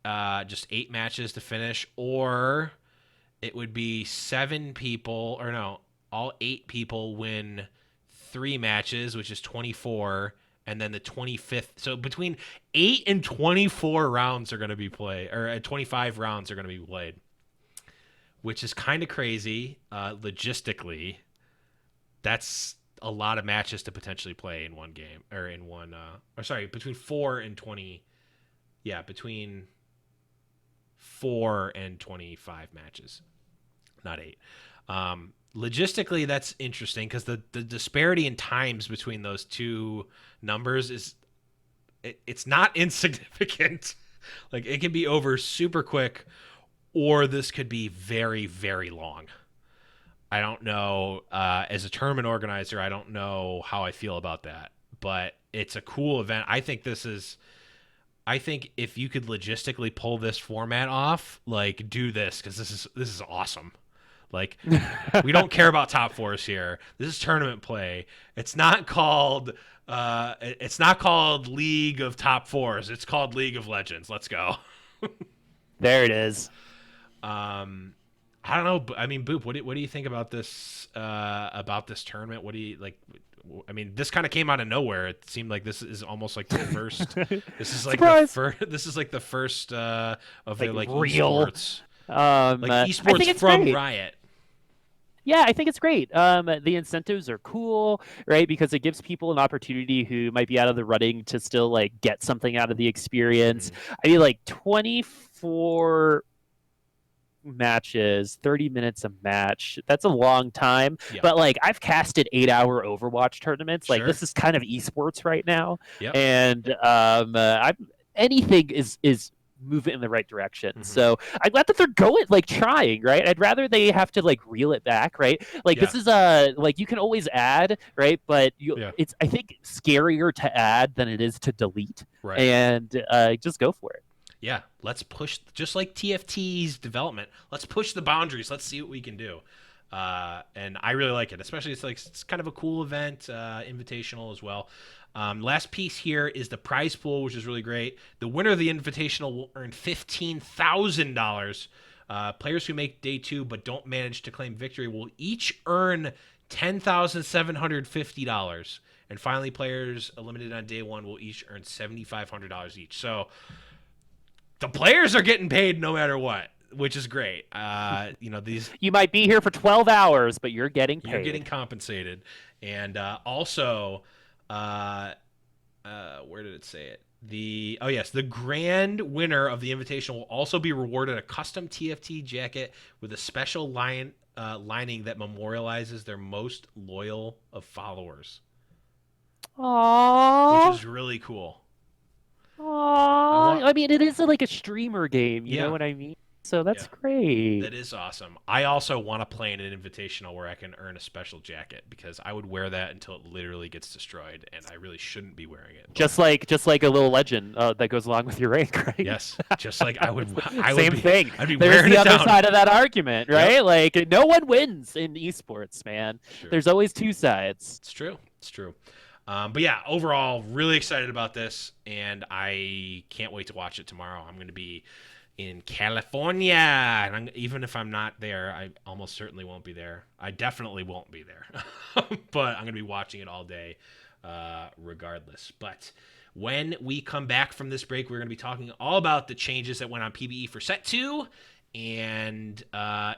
just 8 matches to finish. Or it would be 7 people, or no, all 8 people win 3 matches, which is 24. And then the 25th. So between 8 and 24 rounds are going to be played, or 25 rounds are going to be played, which is kind of crazy logistically. That's a lot of matches to potentially play in one game, or in one. Between 4 and 20. Yeah, between 4 and 25 matches, not 8. Logistically, that's interesting because the disparity in times between those 2 numbers it's not insignificant. Like, it can be over super quick, or this could be very, very long. I don't know. As a tournament organizer, I don't know how I feel about that, but it's a cool event. I think if you could logistically pull this format off, like, do this, because this is awesome. Like, we don't care about top 4s here. This is tournament play. It's not called League of Top 4s. It's called League of Legends. Let's go. There it is. I don't know. I mean, Boop, what do you think about this tournament? What do you like? I mean, this kind of came out of nowhere. It seemed like this is almost like the first. This is like This is like the first of their like real esports. Esports from great. Riot. Yeah, I think it's great. The incentives are cool, right? Because it gives people an opportunity who might be out of the running to still like get something out of the experience. I mean, like 24 matches, 30 minutes a match. That's a long time. Yeah. But like, I've casted 8-hour Overwatch tournaments. Like, this is kind of esports right now. Yep. And anything is move it in the right direction. Mm-hmm. So I'm glad that they're trying, right? I'd rather they have to like reel it back, right? Like, this is like, you can always add, right? But it's, I think, scarier to add than it is to delete. Right. And just go for it. Yeah, let's push, just like TFT's development. Let's push the boundaries. Let's see what we can do. And I really like it, especially it's kind of a cool event, invitational as well. Last piece here is the prize pool, which is really great. The winner of the invitational will earn $15,000. Players who make day 2 but don't manage to claim victory will each earn $10,750. And finally, players eliminated on day 1 will each earn $7,500 each. So the players are getting paid no matter what, which is great. These, you might be here for 12 hours, but you're getting paid. You're getting compensated. And also, where did it say it? the grand winner of the Invitational will also be rewarded a custom TFT jacket with a special lining that memorializes their most loyal of followers, which Aww. is really cool. I Aww. want, I mean, it is like a streamer game. You know yeah, what I mean? So that's yeah. great. That is awesome. I also want to play in an invitational where I can earn a special jacket because I would wear that until it literally gets destroyed, and I really shouldn't be wearing it. But Just like a little legend that goes along with your rank, right? yes, just like I would Same be, thing. I'd be There's wearing the it other down. side of that argument, Yep, right? Like no one wins in esports, man. it's true. There's always two sides. It's true. It's true. But yeah, overall, really excited about this, and I can't wait to watch it tomorrow. I'm going to be in California, and even if I'm not there, I almost certainly won't be there. I definitely won't be there, but I'm going to be watching it all day, regardless. But when we come back from this break, we're going to be talking all about the changes that went on PBE for Set 2, and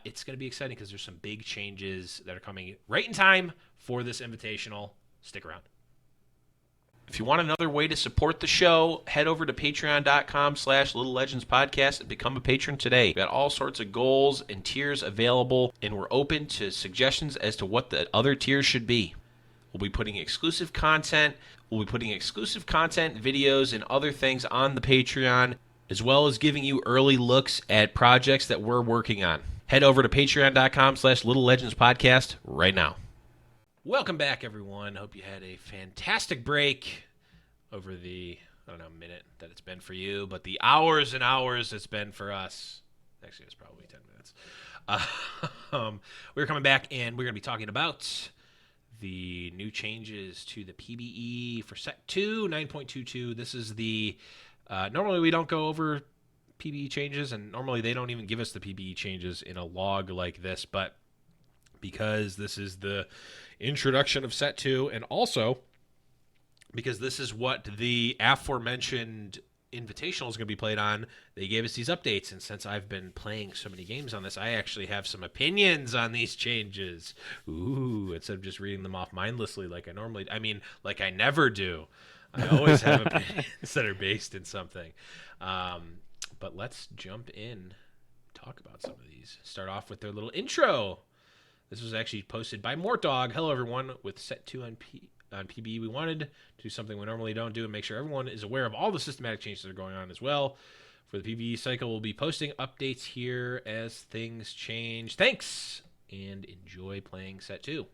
it's going to be exciting because there's some big changes that are coming right in time for this invitational. Stick around. If you want another way to support the show, head over to patreon.com/Little Legends Podcast and become a patron today. We've got all sorts of goals and tiers available, and we're open to suggestions as to what the other tiers should be. We'll be putting exclusive content. Videos, and other things on the Patreon, as well as giving you early looks at projects that we're working on. Head over to patreon.com/Little Legends Podcast right now. Welcome back, everyone. Hope you had a fantastic break over the, minute that it's been for you, but the hours and hours it's been for us. Actually, it's probably 10 minutes. We're coming back, and we're going to be talking about the new changes to the PBE for Set 2, 9.22. This is the, normally we don't go over PBE changes, and normally they don't even give us the PBE changes in a log like this, but because this is the introduction of Set 2, and also because this is what the aforementioned Invitational is going to be played on, they gave us these updates. And since I've been playing so many games on this, I actually have some opinions on these changes. Ooh, instead of just reading them off mindlessly like I normally, like I never do. I always have opinions that are based in something. But let's jump in, talk about some of these. Start off with their little intro. This was actually posted by Mortdog. Hello, everyone. With Set 2 on PBE, we wanted to do something we normally don't do and make sure everyone is aware of all the systematic changes that are going on as well. For the PBE cycle, we'll be posting updates here as things change. Thanks, and enjoy playing Set 2.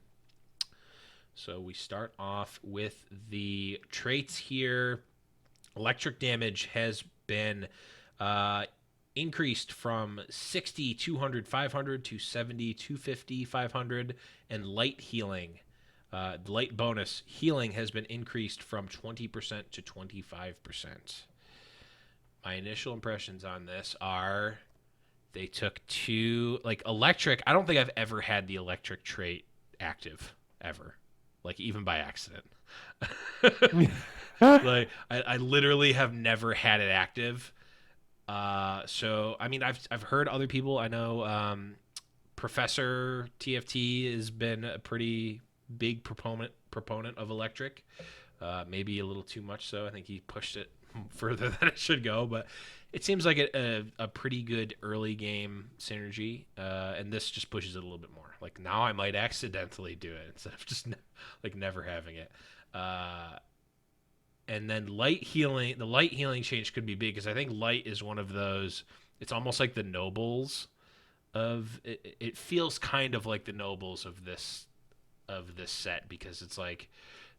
So we start off with the traits here. Electric damage has been increased from 60, 200, 500 to 70, 250, 500, and light healing. Light bonus healing has been increased from 20% to 25%. My initial impressions on this are they took two, like electric. I don't think I've ever had the electric trait active, ever. Like even by accident. Like I literally have never had it active. So I mean, I've heard other people. I know Professor TFT has been a pretty big proponent of electric. Maybe a little too much so. I think he pushed it further than it should go, but it seems like a pretty good early game synergy. And this just pushes it a little bit more. Like now I might accidentally do it instead of just like never having it. And then light healing, the light healing change could be big because I think light is one of those. It's almost like the nobles of it. It feels kind of like the nobles of this set because it's like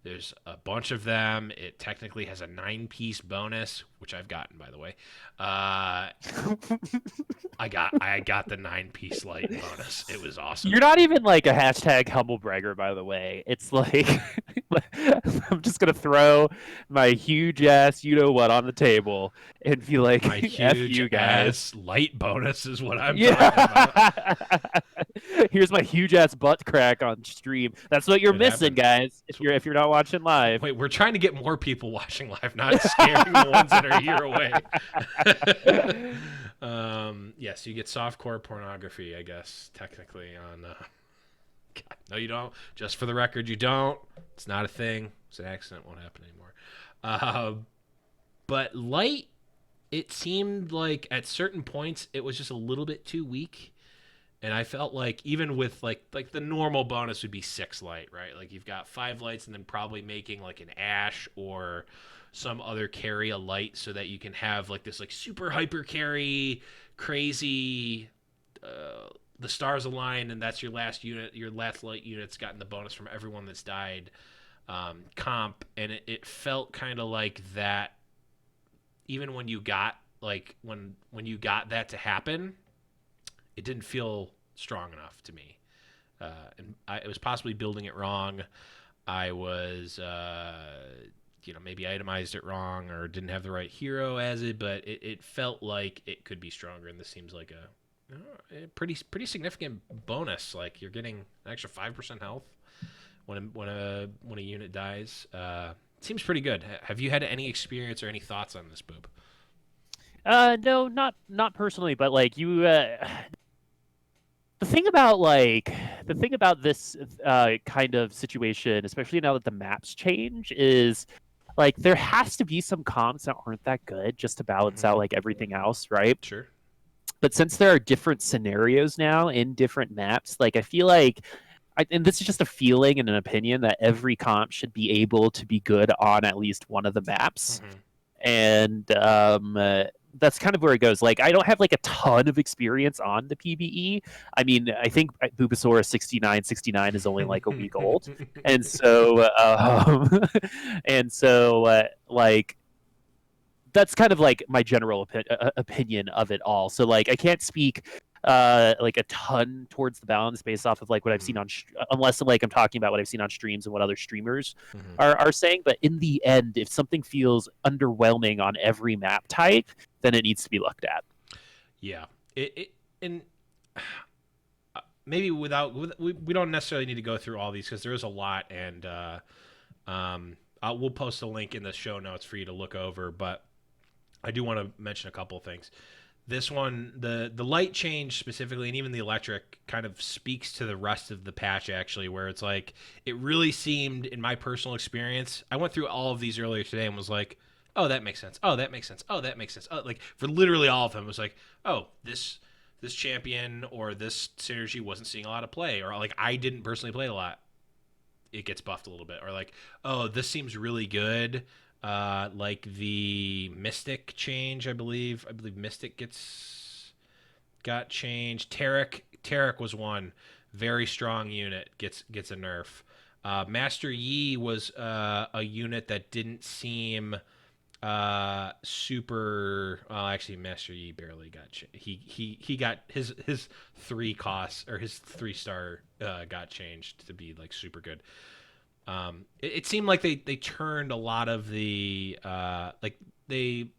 there's a bunch of them. It technically has a 9-piece bonus, which I've gotten, by the way. I got the 9-piece light bonus. It was awesome. You're not even like a hashtag humble bragger, by the way. It's like I'm just gonna throw my huge ass you know what on the table and be like, My F huge you guys. ass light bonus is what I'm talking about. Here's my huge ass butt crack on stream. That's what you're It missing, happened. guys. If you're not watching live. Wait, we're trying to get more people watching live, not scaring the ones that are here away. Yes, you get softcore pornography, I guess, technically on. God, no, you don't. Just for the record, you don't. It's not a thing. It's an accident. Won't happen anymore. but light, it seemed like at certain points it was just a little bit too weak. And I felt like even with like the normal bonus would be 6 light, right? Like you've got 5 lights and then probably making like an Ash or some other carry a light so that you can have like this like super hyper carry, crazy the stars align and that's your last unit, your last light unit's gotten the bonus from everyone that's died comp. And it felt kind of like that even when you got like when you got that to happen, it didn't feel strong enough to me. And I was possibly building it wrong. I was, maybe itemized it wrong or didn't have the right hero as it, but it felt like it could be stronger. And this seems like a pretty significant bonus. Like you're getting an extra 5% health when a unit dies. Seems pretty good. Have you had any experience or any thoughts on this, Boop? No, not personally, but like you. The thing about this kind of situation, especially now that the maps change, is like there has to be some comps that aren't that good just to balance out like everything else, right? Sure. But since there are different scenarios now in different maps, like I feel like, and this is just a feeling and an opinion, that every comp should be able to be good on at least one of the maps. And that's kind of where it goes. Like, I don't have like a ton of experience on the PBE. I mean, I think Bulbasaur 69 is only like a week old, and so like that's kind of like my general opinion of it all. So like I can't speak like a ton towards the balance based off of like what I've seen on unless like I'm talking about what I've seen on streams and what other streamers are saying. But in the end, if something feels underwhelming on every map type, then it needs to be looked at. Yeah, and maybe we don't necessarily need to go through all these because there is a lot, and we'll post a link in the show notes for you to look over. But I do want to mention a couple of things. This one, the light change specifically, and even the electric, kind of speaks to the rest of the patch, actually, where it's like, it really seemed, in my personal experience, I went through all of these earlier today and was like, oh, that makes sense. Oh, that makes sense. Oh, that makes sense. Oh, like, for literally all of them, it was like, oh, this champion or this synergy wasn't seeing a lot of play, or like, I didn't personally play a lot. It gets buffed a little bit. Or like, oh, this seems really good. Like the Mystic change, I believe Mystic got changed. Tarek was one very strong unit, gets a nerf. Master Yi was a unit that didn't seem super. Well, actually, Master Yi barely got he got his 3 costs, or his 3-star got changed to be like super good. It seemed like they turned a lot of the like they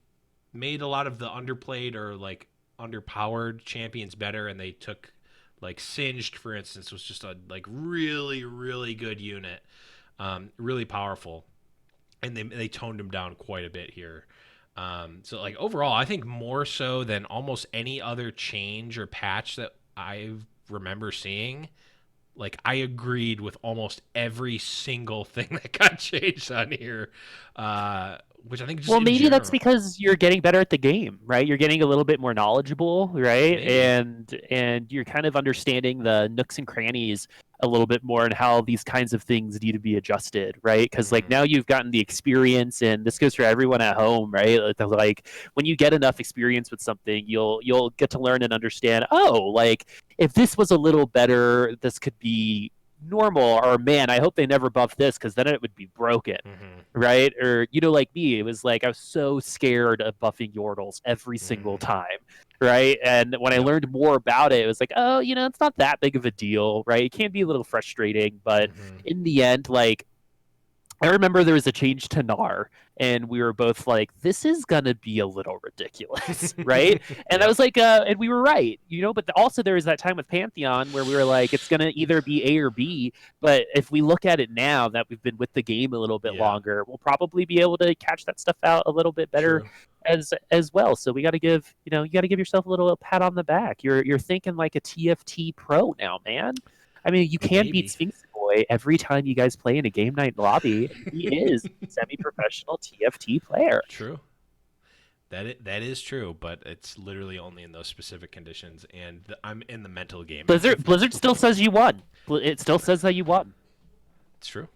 made a lot of the underplayed or like underpowered champions better, and they took like Singed, for instance, was just a like really good unit, really powerful, and they toned him down quite a bit here. So like overall, I think more so than almost any other change or patch that I remember seeing, like I agreed with almost every single thing that got changed on here, which I think just Maybe general, that's because you're getting better at the game, right? You're getting a little bit more knowledgeable, right? Maybe. And you're kind of understanding the nooks and crannies a little bit more and how these kinds of things need to be adjusted, right? Because like now you've gotten the experience, and this goes for everyone at home, right? Like when you get enough experience with something, you'll get to learn and understand. Oh, like if this was a little better, this could be normal. Or man, I hope they never buff this because then it would be broken. Right? Or, like me, it was like I was so scared of buffing Yordles every single time. Right? And when I learned more about it, it was like, oh, it's not that big of a deal, right? It can be a little frustrating, but in the end, like, I remember there was a change to Gnar, and we were both like, this is going to be a little ridiculous, right? And I was like, and we were right, but also there was that time with Pantheon where we were like, it's going to either be A or B, but if we look at it now that we've been with the game a little bit longer, we'll probably be able to catch that stuff out a little bit better. As well. So we got to give, you got to give yourself a little pat on the back. You're thinking like a TFT pro now, man. I mean, you can beat Sphinx Boy every time you guys play in a game night lobby. He is a semi-professional TFT player. True. That is true, but it's literally only in those specific conditions, and I'm in the mental game. Blizzard still says you won. It still says that you won. It's true.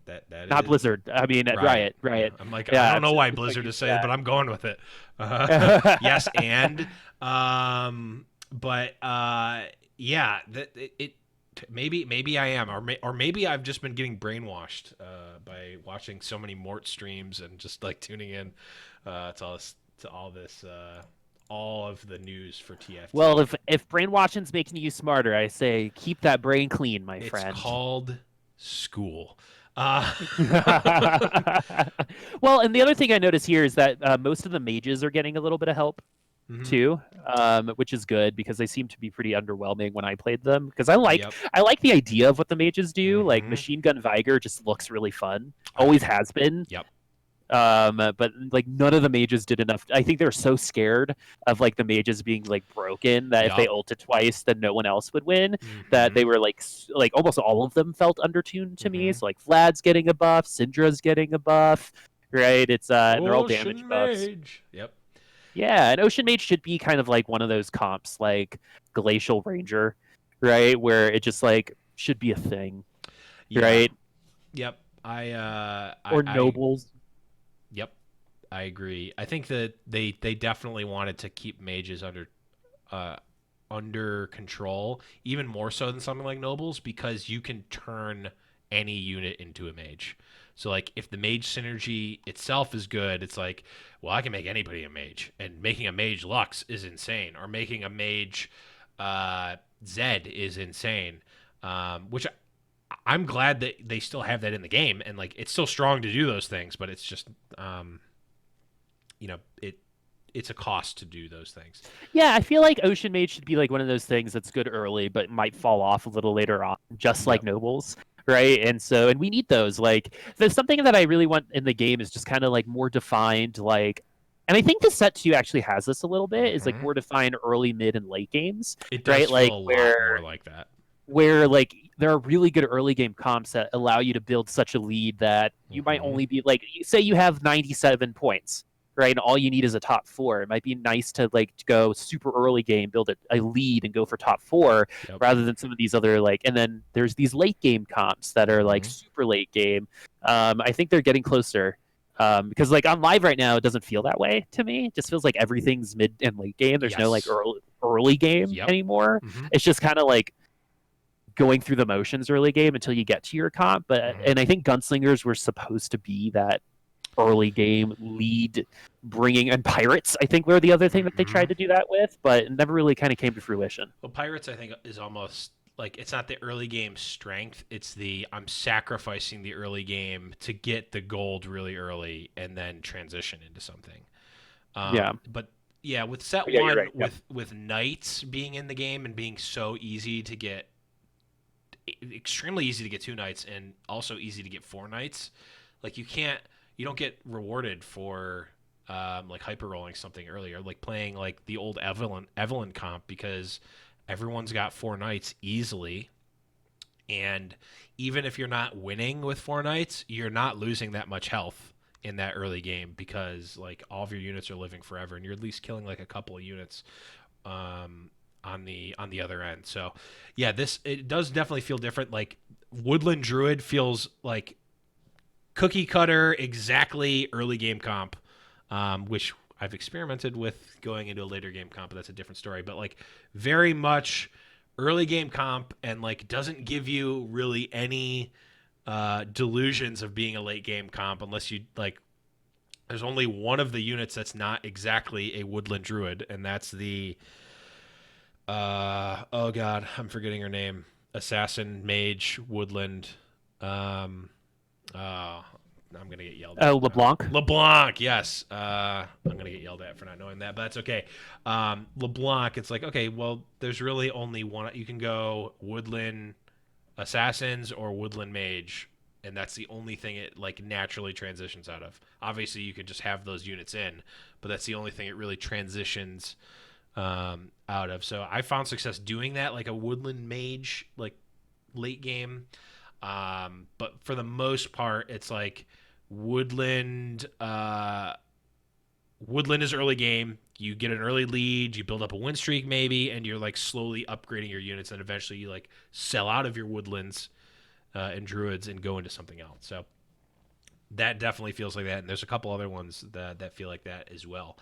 That Not is Blizzard. I mean, Riot. Riot. Yeah, Riot. I'm like, I Yeah, don't know why it's like Blizzard you is saying, but I'm going with it. Yes, and but yeah, maybe I am, or maybe I've just been getting brainwashed by watching so many Mort streams and just like tuning in to all of the news for TFT. Well, if brainwashing's making you smarter, I say keep that brain clean, my It's friend. called school. Well, and the other thing I notice here is that most of the mages are getting a little bit of help too, which is good because they seem to be pretty underwhelming when I played them. Because Yep. I like the idea of what the mages do. Like Machine Gun Viger just looks really fun. Always has been. Yep. But like none of the mages did enough. I think they're so scared of like the mages being like broken that if they ulted twice, then no one else would win. That they were like almost all of them felt undertuned to me. So like Vlad's getting a buff, Syndra's getting a buff, right? It's and they're all damage buffs. Yep. Yeah, and Ocean Mage should be kind of like one of those comps like Glacial Ranger, right? Where it just like should be a thing, right? Yep. Or Nobles. Yep, I agree. I think that they definitely wanted to keep mages under control, even more so than something like nobles, because you can turn any unit into a mage. So like if the mage synergy itself is good, it's like, well, I can make anybody a mage, and making a mage Lux is insane, or making a mage Zed is insane, which I'm glad that they still have that in the game, and like it's still strong to do those things, but it's just it's a cost to do those things. Yeah, I feel like Ocean Mage should be like one of those things that's good early but might fall off a little later on, just like Nobles, right? And we need those. Like there's something that I really want in the game is just kind of like more defined, like, and I think the set 2 actually has this a little bit, is like more defined early, mid, and late games. It does feel like a lot more like that. Where like there are really good early game comps that allow you to build such a lead that you might only be like, say you have 97 points, right? And all you need is a top 4. It might be nice to like to go super early game, build a lead and go for top 4 rather than some of these other like, and then there's these late game comps that are like super late game. I think they're getting closer. Because like on live right now, it doesn't feel that way to me. It just feels like everything's mid and late game. There's no like early game anymore. It's just kind of like going through the motions early game until you get to your comp. But and I think Gunslingers were supposed to be that early game lead bringing, and Pirates I think were the other thing that they tried to do that with, but it never really kind of came to fruition. Well, Pirates I think is almost like, it's not the early game strength, it's the I'm sacrificing the early game to get the gold really early and then transition into something. But yeah, with set 1 right. with Knights being in the game and being so easy to get, extremely easy to get 2 Knights and also easy to get 4 Knights, like you don't get rewarded for like hyper rolling something earlier, like playing like the old Evelyn comp, because everyone's got 4 Knights easily, and even if you're not winning with 4 Knights, you're not losing that much health in that early game, because like all of your units are living forever and you're at least killing like a couple of units on the other end. So yeah, it does definitely feel different. Like Woodland Druid feels like cookie cutter, exactly early game comp, which I've experimented with going into a later game comp, but that's a different story. But like very much early game comp, and like doesn't give you really any delusions of being a late game comp, unless you like, there's only one of the units that's not exactly a Woodland Druid, and that's the oh god, I'm forgetting her name. Assassin Mage Woodland. I'm gonna get yelled at. Oh, LeBlanc. LeBlanc, yes. I'm gonna get yelled at for not knowing that, but that's okay. LeBlanc, it's like, okay, well, there's really only one. You can go Woodland Assassins or Woodland Mage, and that's the only thing it like naturally transitions out of. Obviously, you could just have those units in, but that's the only thing it really transitions out of. So I found success doing that, like a Woodland Mage, like late game. But for the most part, it's like Woodland Woodland is early game. You get an early lead, you build up a win streak maybe, and you're like slowly upgrading your units, and eventually you like sell out of your woodlands and druids and go into something else. So that definitely feels like that, and there's a couple other ones that feel like that as well.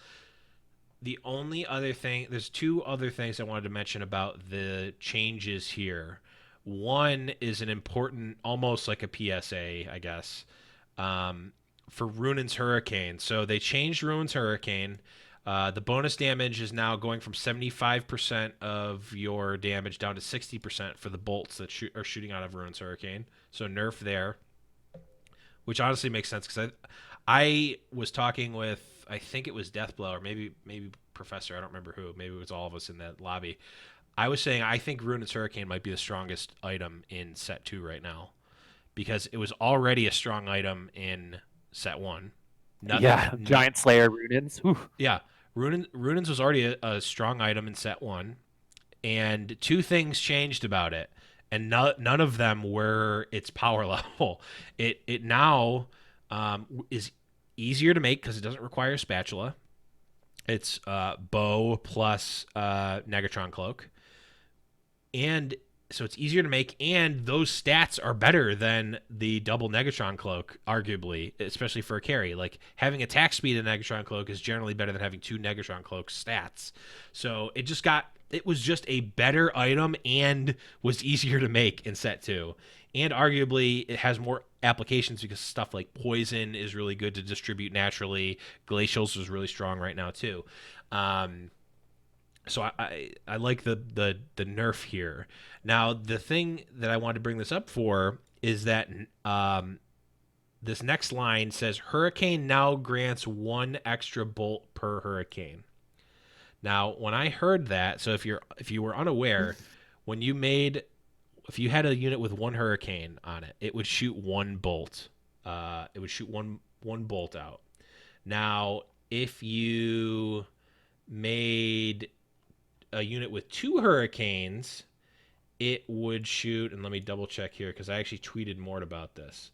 The only other thing, there's two other things I wanted to mention about the changes here. One is an important, almost like a PSA, I guess, for Ruin's Hurricane. So they changed Ruin's Hurricane. The bonus damage is now going from 75% of your damage down to 60% for the bolts that are shooting out of Ruin's Hurricane. So nerf there, which honestly makes sense because I was talking with, I think it was Deathblow or maybe Professor, I don't remember who, maybe it was all of us in that lobby. I was saying I think Ruinous Hurricane might be the strongest item in set 2 right now because it was already a strong item in set 1. Giant Slayer Runins. Yeah, Runins was already a strong item in set 1, and two things changed about it, and none of them were its power level. It now is easier to make because it doesn't require a spatula. It's bow plus Negatron Cloak. And so it's easier to make, and those stats are better than the double Negatron Cloak, arguably, especially for a carry. Like, having attack speed in Negatron Cloak is generally better than having two Negatron Cloak stats. So it was just a better item and was easier to make in set 2. And arguably, it has more applications because stuff like poison is really good to distribute naturally. Glacials is really strong right now too. So I like the nerf here. Now the thing that I wanted to bring this up for is that this next line says Hurricane now grants 1 extra bolt per Hurricane. Now when I heard that, so if you were unaware, if you had a unit with 1 Hurricane on it, it would shoot 1 bolt. It would shoot one bolt out. Now, if you made a unit with 2 Hurricanes, it would shoot, and let me double check here because I actually tweeted more about this.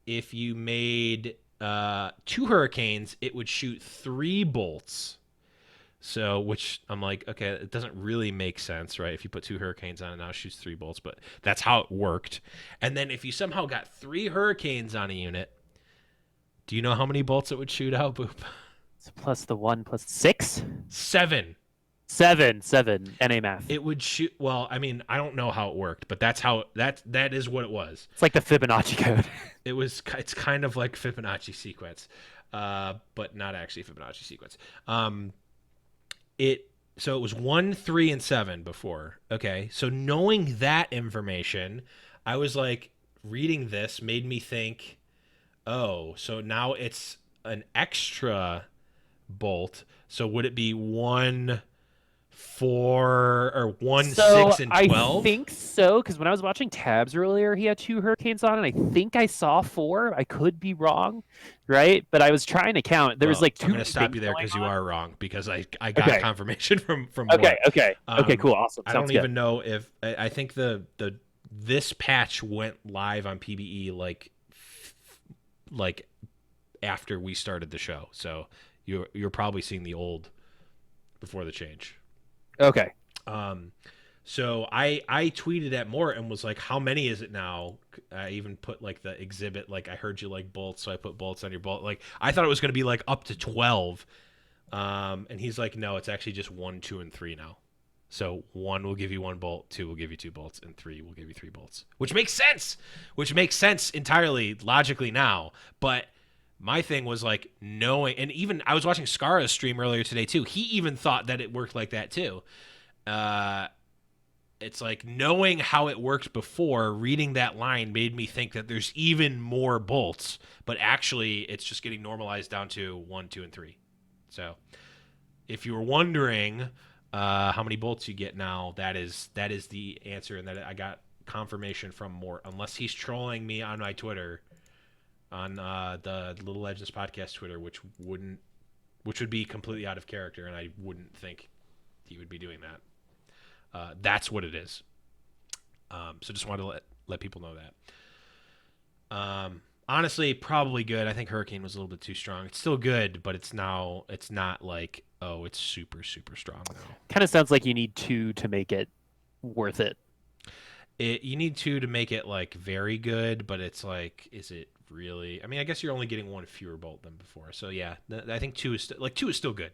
If you made 2 Hurricanes, it would shoot 3 bolts. So, which I'm like, okay, it doesn't really make sense, right? If you put 2 Hurricanes on it, now it shoots 3 bolts, but that's how it worked. And then if you somehow got 3 Hurricanes on a unit, do you know how many bolts it would shoot out, Boop? So plus the 1 plus 6? 7. 7 NA math. It would shoot. Well, I mean, I don't know how it worked, but that's how that is what it was. It's like the Fibonacci code. It's kind of like Fibonacci sequence, but not actually Fibonacci sequence. So it was 1, 3, and 7 before. Okay, so knowing that information, I was like, reading this made me think, oh, so now it's an extra bolt. So would it be 1, 4, or 1, 6, and 12? I think so, because when I was watching tabs earlier, he had 2 Hurricanes on, and I think I saw 4. I could be wrong, right? But I was trying to count. There was like 2. I'm going to stop you there because you are wrong, because I got Okay. confirmation from Okay, one. okay, cool, awesome. I don't even know if I think this patch went live on PBE like after we started the show, so you're probably seeing the old before the change. Okay. So I tweeted at Mort and was like, how many is it now? I even put like the exhibit, like, I heard you like bolts, so I put bolts on your bolt. Like, I thought it was going to be like up to 12. And he's like, no, it's actually just 1, 2, and 3 now. So 1 will give you 1 bolt, 2 will give you 2 bolts, and 3 will give you 3 bolts. Which makes sense entirely logically now. But my thing was like knowing, and even I was watching Scara's stream earlier today too. He even thought that it worked like that too. It's like knowing how it worked before, reading that line made me think that there's even more bolts, but actually it's just getting normalized down to 1, 2, and 3. So if you were wondering how many bolts you get now, that is the answer, and that I got confirmation from Mort, unless he's trolling me on my Twitter, on the Little Legends podcast Twitter, which would be completely out of character, and I wouldn't think he would be doing that. That's what it is. So just wanted to let people know that. Honestly, probably good. I think Hurricane was a little bit too strong. It's still good, but it's not like, oh, it's super super strong now. Kind of sounds like you need two to make it worth it. You need two to make it like very good, but it's like, is it really? I mean, I guess you're only getting one fewer bolt than before. So yeah, I think two is still good.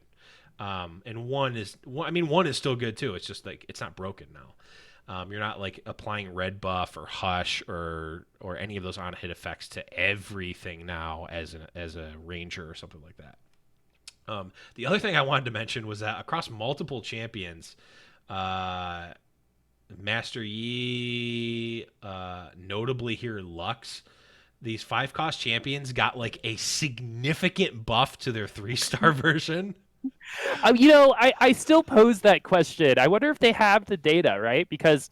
And one is still good too. It's just like it's not broken now. You're not like applying red buff or hush or any of those on hit effects to everything now as a ranger or something like that. The other thing I wanted to mention was that across multiple champions, uh, Master Yi, notably here Lux, these 5 cost champions got like a significant buff to their 3-star version. I still pose that question. I wonder if they have the data, right? Because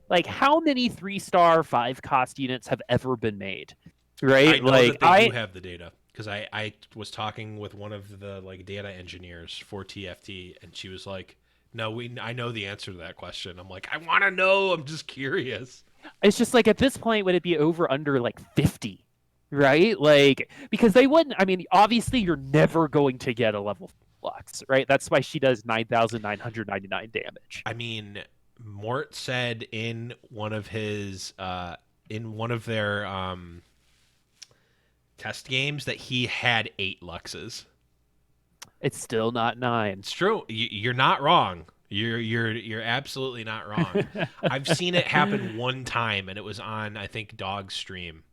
like how many 3-star 5 cost units have ever been made? I Right? know Like that they do have the data because I was talking with one of the like data engineers for TFT, and she was like, "No, I know the answer to that question." I'm like, "I want to know. I'm just curious." it's just like at this point would it be over under like 50? Right? Like because they wouldn't I mean obviously you're never going to get a level flux, right? That's why she does 9,999 damage. I mean, Mort said in one of their test games that he had 8 Luxes. It's still not 9. It's true. You're not wrong. You're absolutely not wrong. I've seen it happen one time, and it was on I think Dog's stream.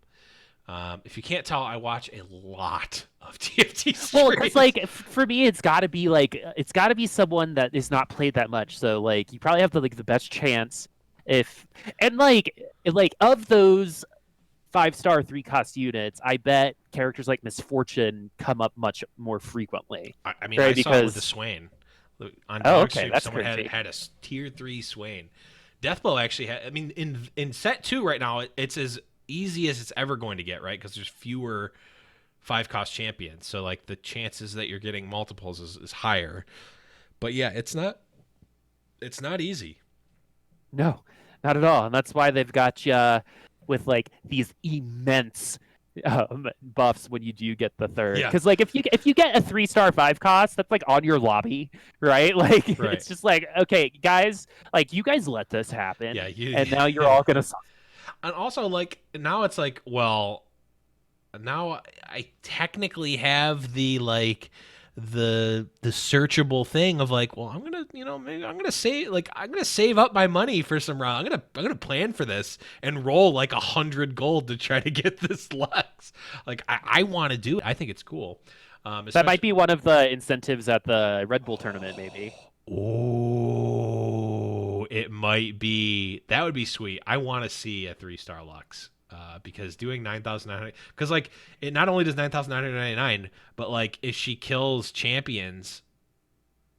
If you can't tell, I watch a lot of TFT streams. Well, because like for me, it's got to be someone that is not played that much. So like you probably have the best chance if and like of those 5-star 3-cost units, I bet characters like Misfortune come up much more frequently. I mean, Right? I saw it with the Because Swain on oh, Dog okay, Stream. that's Someone crazy. had a tier 3 Swain. Deathblow actually had. I mean, in set 2 right now, it's as easy as it's ever going to get, right? Because there's fewer 5-cost champions, so like the chances that you're getting multiples is higher. But yeah, it's not easy. No, not at all. And that's why they've got you with like these immense buffs when you do get the third. Yeah, Because like if you get a 3-star 5 cost, that's like on your lobby, right? Like right. it's just like okay, guys, like you guys let this happen, Yeah, and now you're all gonna suffer. and also like now it's like, well, now I technically have the like the searchable thing of like, well, I'm gonna maybe I'm gonna save up my money for some round. I'm gonna plan for this and roll like 100 gold to try to get this Lux. Like I want to do it. I think it's cool. That might Especially be one of the incentives at the Red Bull tournament, maybe. oh, it might be that would be sweet. I want to see a 3-star Lux. Because doing 9,900, because like it not only does 9,999, but like if she kills champions,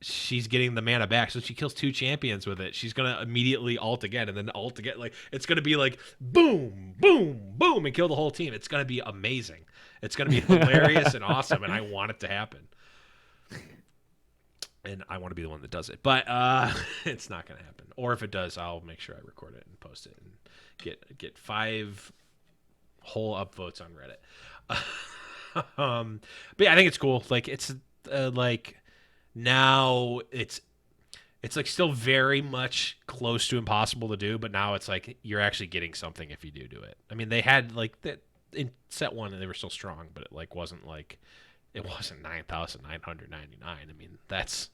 she's getting the mana back. So if she kills 2 champions with it, she's gonna immediately ult again, and then ult again. Like it's gonna be like boom, boom, boom, and kill the whole team. It's gonna be amazing. It's gonna be hilarious and awesome, and I want it to happen. And I want to be the one that does it, but it's not gonna happen. Or if it does, I'll make sure I record it and post it and get 5 whole upvotes on Reddit. But yeah, I think it's cool. Like it's like now it's like still very much close to impossible to do, but now it's like you're actually getting something if you do it. I mean, they had like that in set 1 and they were still strong, but it wasn't 9,999. I mean, that's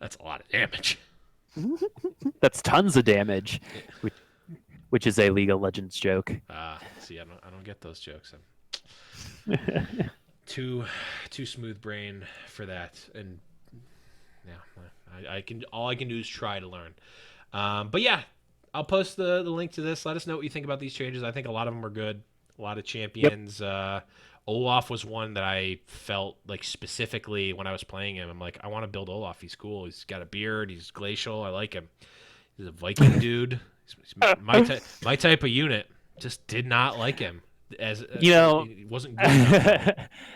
a lot of damage. That's tons of damage, which is a League of Legends joke. See, I don't get those jokes. I'm too smooth brain for that, and yeah, all I can do is try to learn. But yeah, I'll post the link to this. Let us know what you think about these changes. I think a lot of them are good. A lot of champions. Yep. Olaf was one that I felt like specifically when I was playing him. I'm like, I want to build Olaf. He's cool. He's got a beard. He's glacial. I like him. He's a Viking dude. He's my type of unit. Just did not like him. He wasn't good enough.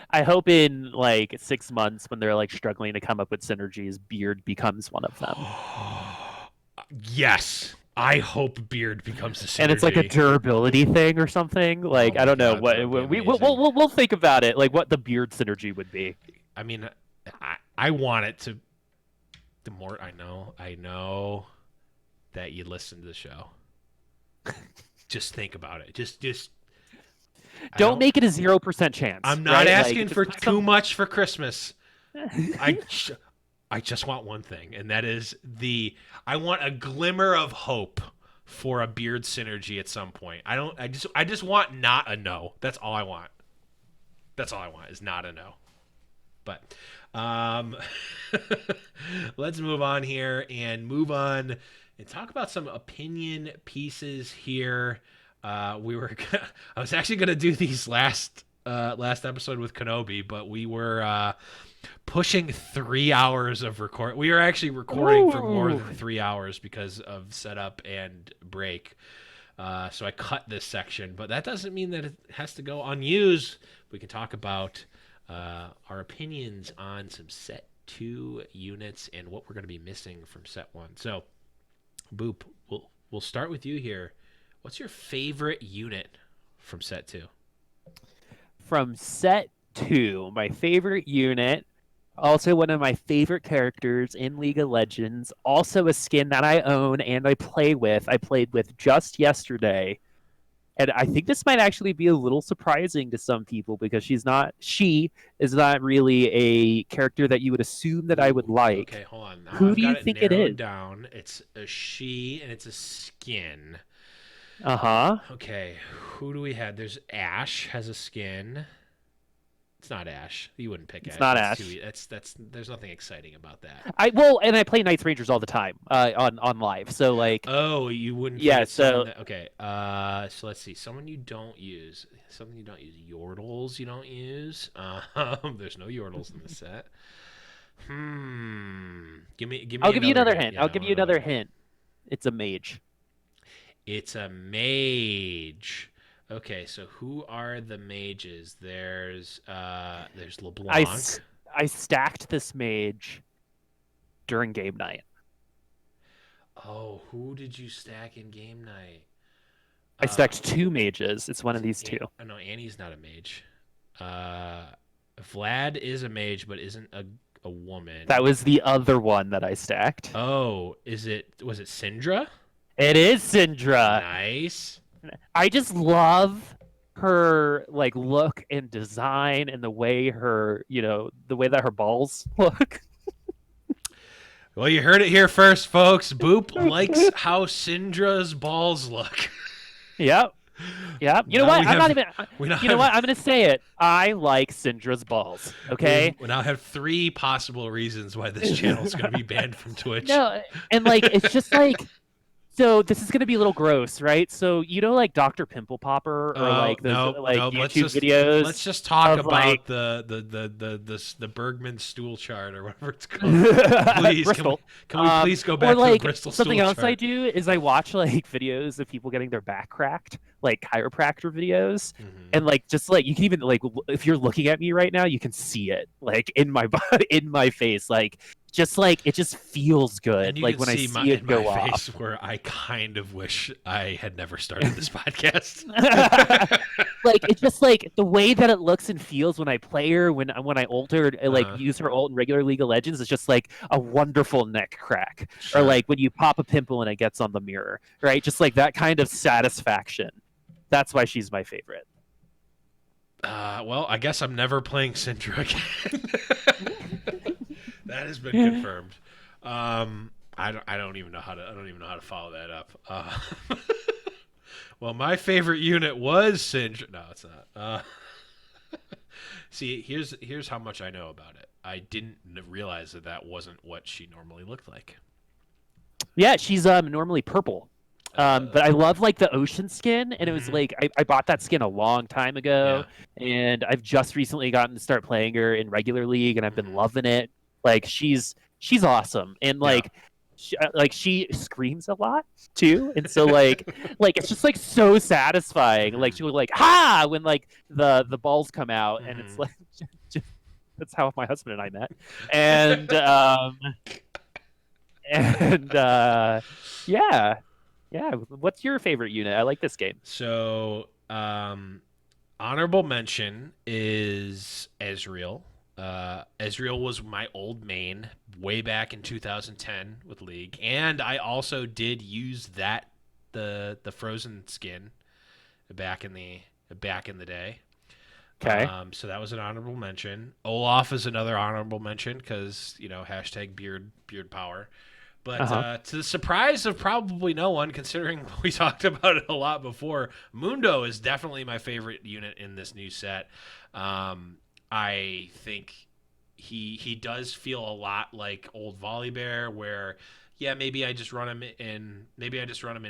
I hope in like 6 months when they're like struggling to come up with synergies, beard becomes one of them. Yes. I hope beard becomes a synergy. And it's like a durability thing or something. Like Oh I my don't know God, what that would be we'll, amazing. we'll think about it. Like what the beard synergy would be. I mean, I want it to. The more I know that you listen to the show. Just think about it. Just. Don't make it a 0% chance. I'm not right? asking like, for too much for Christmas. I just want one thing, and that is I want a glimmer of hope for a beard synergy at some point. I just want not a no. That's all I want. That's all I want is not a no. But let's move on here and talk about some opinion pieces here. I was actually gonna do these last episode with Kenobi, but we were pushing 3 hours of record. We were actually recording for more than 3 hours because of setup and break. So I cut this section, but that doesn't mean that it has to go unused. We can talk about our opinions on some set 2 units and what we're going to be missing from set 1. So, Boop, we'll start with you here. What's your favorite unit from set 2? From set 2, my favorite unit, also one of my favorite characters in League of Legends, also a skin that I own and I play with. I played with just yesterday. And I think this might actually be a little surprising to some people because she is not really a character that you would assume that I would like. Okay, hold on. Now Who I've do you got think it it narrowed is? down. It's a she and it's a skin. Uh-huh. Okay, who do we have? There's Ash has a skin. It's not Ash. You wouldn't pick Ash. It's not Ash. That's there's nothing exciting about that. And I play Knights Rangers all the time on live. So like Oh, you wouldn't yeah, pick so okay. So let's see. Something you don't use. Yordles you don't use. There's no Yordles in the set. Give me I'll give you another hint. Yeah, I'll give you another hint. It's a mage. It's a mage. Okay, so who are the mages? There's LeBlanc. I stacked this mage during game night. Oh, who did you stack in game night? I stacked 2 mages. It's one of these 2. No, Annie's not a mage. Vlad is a mage, but isn't a woman. That was the other one that I stacked. Oh, was it Syndra? It is Syndra. Nice. I just love her like look and design and the way that her balls look. Well, you heard it here first, folks. Boop likes how Syndra's balls look. Yep. You know what? I'm going to say it. I like Syndra's balls. Okay. We now have 3 possible reasons why this channel is going to be banned from Twitch. No, and like it's just like. So this is gonna be a little gross, right? So like Dr. Pimple Popper or like those YouTube videos. Let's just talk about like, the Bergman stool chart or whatever it's called. Please, Bristol. Can we please go back or like, to the Bristol something stool else chart? I do is I watch like videos of people getting their back cracked, like chiropractor videos, and like just like you can even like if you're looking at me right now, you can see it like in my in my face, like. Just like it just feels good, like when I see it go off. Face where I kind of wish I had never started this podcast. Like it's just like the way that it looks and feels when I play her, when I ult her, like use her ult in regular League of Legends, it's just like a wonderful neck crack, sure. Or like when you pop a pimple and it gets on the mirror, right? Just like that kind of satisfaction. That's why she's my favorite. Well, I guess I'm never playing Syndra again. That has been confirmed. I don't even know how to follow that up. Well, my favorite unit was Syndra. No, it's not. See, here's how much I know about it. I didn't realize that wasn't what she normally looked like. Yeah, she's normally purple. But I love like the ocean skin, and it was like I bought that skin a long time ago, and I've just recently gotten to start playing her in regular League, and I've been loving it. Like she's awesome, and like she screams a lot too, and so like it's just like so satisfying. Like she was like ha when like the balls come out, and it's like just, that's how my husband and I met, and yeah, Yeah. What's your favorite unit? I like this game. So, honorable mention is Ezreal. Ezreal was my old main way back in 2010 with League, and I also did use the Frozen skin back in the day. Okay. So that was an honorable mention. Olaf is another honorable mention because hashtag beard power. But Uh-huh. to the surprise of probably no one, considering we talked about it a lot before, Mundo is definitely my favorite unit in this new set. I think he does feel a lot like old Volibear, where yeah, maybe I just run him in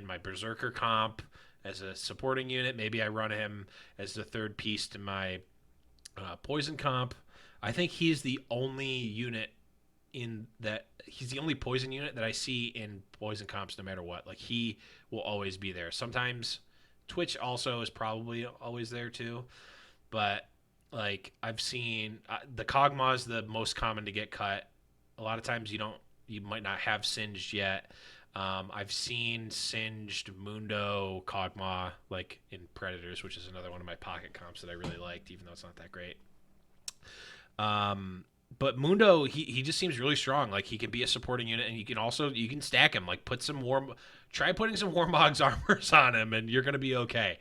my Berserker comp as a supporting unit. Maybe I run him as the third piece to my poison comp. I think he's the only unit he's the only poison unit that I see in poison comps no matter what. Like he will always be there. Sometimes Twitch also is probably always there too, but like I've seen the Kog'Maw is the most common to get cut. A lot of times you might not have singed yet. I've seen singed Mundo Kog'Maw like in Predators, which is another one of my pocket comps that I really liked, even though it's not that great. But Mundo, he just seems really strong. Like he can be a supporting unit, and you can stack him. Like try putting some Warmog's armors on him, and you're gonna be okay.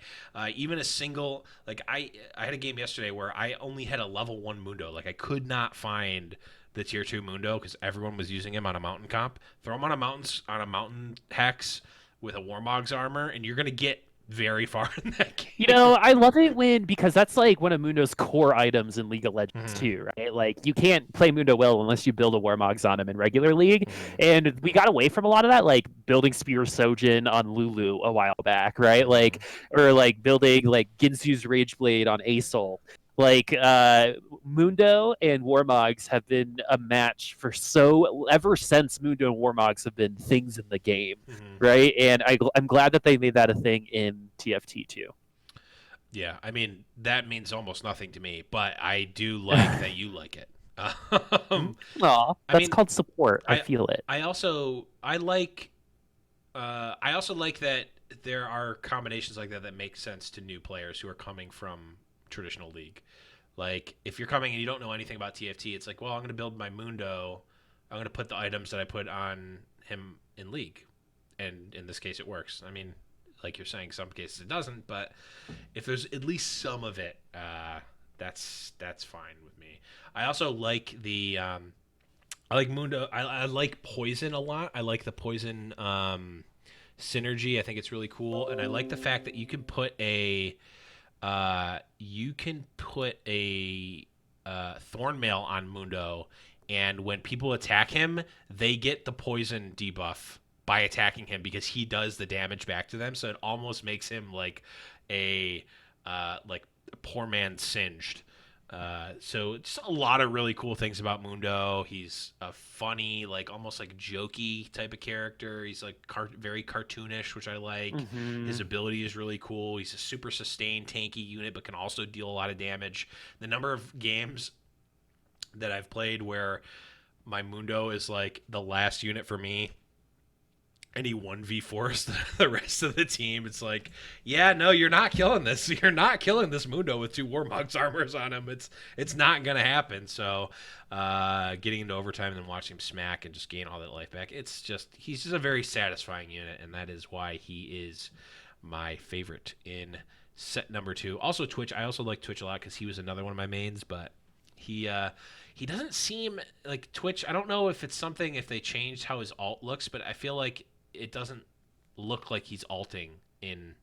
Even a single I had a game yesterday where I only had a level 1 Mundo. Like I could not find the tier 2 Mundo because everyone was using him on a mountain comp. Throw him on a mountain hex with a Warmog's armor, and you're gonna get very far in that game. I love it because that's like one of Mundo's core items in League of Legends Mm-hmm. too, right? Like you can't play Mundo well unless you build a Warmogs on him in regular League. Mm-hmm. And we got away from a lot of that, like building Spear Sojin on Lulu a while back, right? Mm-hmm. Or like building like Ginsu's Rageblade on Asol. Like Mundo and Warmogs have been a match for ever since Mundo and Warmogs have been things in the game, Mm-hmm. right? And I'm glad that they made that a thing in TFT too. Yeah, I mean that means almost nothing to me, but I do like that you like it. Aw, I that's mean, called support. I I feel it. I also like that there are combinations like that make sense to new players who are coming from traditional League. Like if you're coming and you don't know anything about TFT, it's like, well, I'm going to build my Mundo. I'm going to put the items that I put on him in League, and in this case, it works. I mean, like you're saying, some cases it doesn't, but if there's at least some of it, that's fine with me. I also like I like Mundo. I like Poison a lot. I like the Poison synergy. I think it's really cool, and I like the fact that you can put a Thornmail on Mundo, and when people attack him, they get the poison debuff by attacking him because he does the damage back to them. So it almost makes him like a poor man singed. So just a lot of really cool things about Mundo. He's a funny, like almost like jokey type of character. He's like very cartoonish, which I like. His ability is really cool. He's a super sustained tanky unit, but can also deal a lot of damage. The number of games that I've played where my Mundo is like the last unit for me, and he 1v4s the rest of the team. It's like, yeah, no, you're not killing this. You're not killing this Mundo with 2 Warmog's armors on him. It's not gonna happen. So, getting into overtime and then watching him smack and just gain all that life back. He's just a very satisfying unit, and that is why he is my favorite in set number 2. Also Twitch. I also like Twitch a lot because he was another one of my mains, but he doesn't seem like Twitch. I don't know if it's something if they changed how his alt looks, but I feel like it doesn't look like he's alting in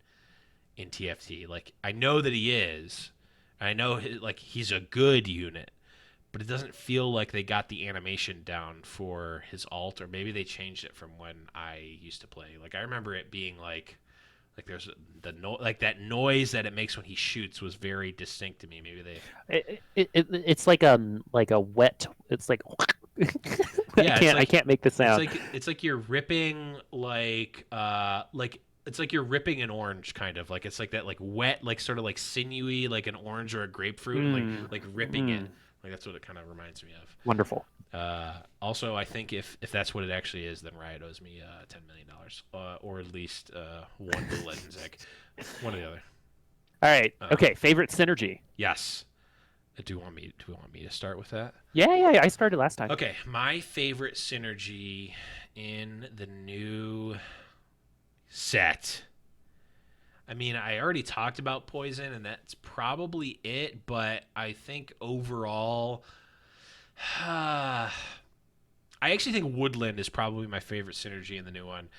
TFT. Like I know that he is. I know like he's a good unit, but it doesn't feel like they got the animation down for his alt, or maybe they changed it from when I used to play. Like I remember it being like there's like that noise that it makes when he shoots was very distinct to me. Maybe it's like a wet. It's like yeah, I can't make the sound. It's like you're ripping it's like you're ripping an orange kind of like it's like that like wet like sort of like sinewy like an orange or a grapefruit like ripping it. Like that's what it kind of reminds me of. Wonderful. Also, I think if that's what it actually is, then Riot owes me $10 million, or at least one Blue Legends egg, one or the other. All right. Uh, Okay. Favorite synergy. yes. Do you want me to start with that? Yeah, yeah, yeah. I started last time. Okay, my favorite synergy in the new set. I mean, I already talked about poison, and that's probably it. But I think overall, I actually think woodland is probably my favorite synergy in the new one.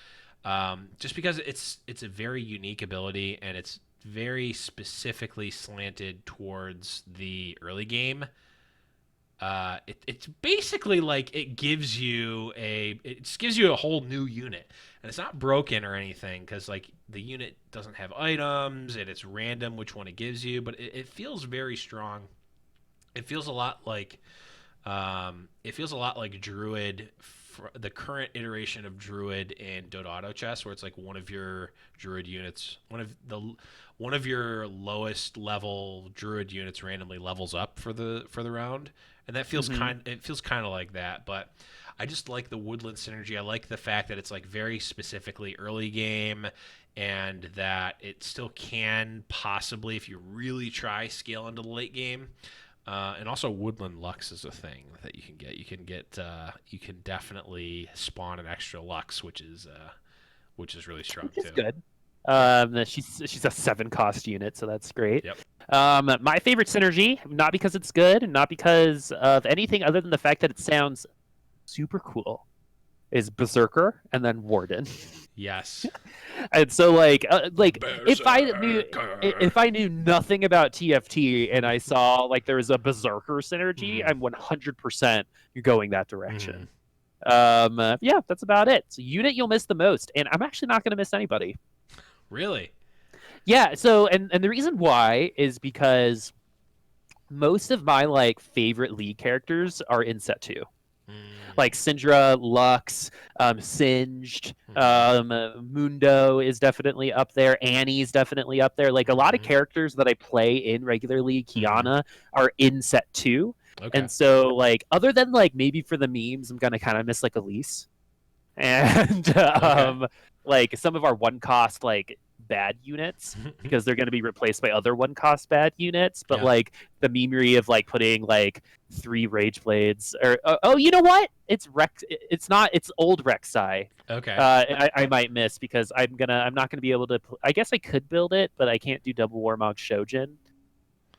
Just because it's a very unique ability, and it's very specifically slanted towards the early game. It's basically like it just gives you a whole new unit, and it's not broken or anything because like the unit doesn't have items and it's random which one it gives you, but it feels very strong. It feels a lot like Druid, the current iteration of Druid in Dota Auto Chess, where it's like one of your Druid units, one of your lowest level Druid units randomly levels up for the round, and that feels Hmm. kind of like that. But I just like the Woodland synergy. I like the fact that it's like very specifically early game, and that it still can possibly, if you really try, scale into the late game. And also, Woodland Lux is a thing that you can get. You can definitely spawn an extra Lux, which is really strong Which is too. good. Yeah. She's a 7 cost unit, so that's great. Yep. My favorite synergy, not because it's good, and not because of anything other than the fact that it sounds super cool, is Berserker and then Warden. Yes. And so like if I Berserker. knew nothing about TFT and I saw like there was a Berserker synergy, Hmm. I'm 100% going that Hmm. direction. Yeah, that's about it. So unit you'll miss the most, and I'm actually not going to miss anybody. Really? Yeah, so and the reason why is because most of my like favorite league characters are in set 2. Mm-hmm. Like Syndra, Lux, Singed, Mm-hmm. Mundo is definitely up there. Annie's definitely up there. Like a lot of Mm-hmm. characters that I play in regular league, Mm-hmm. Kiana, are in set 2. Okay. And so like other than like maybe for the memes, I'm gonna kind of miss like Elise and Okay. like some of our one cost like bad units because they're going to be replaced by other one cost bad units, but Yeah. like the memery of like putting like 3 rage blades or oh, you know what, it's Rex, it's not, it's old Rek'Sai. Okay. I might miss because I'm not gonna be able to I guess I could build it, but I can't do double Warmog Shojin.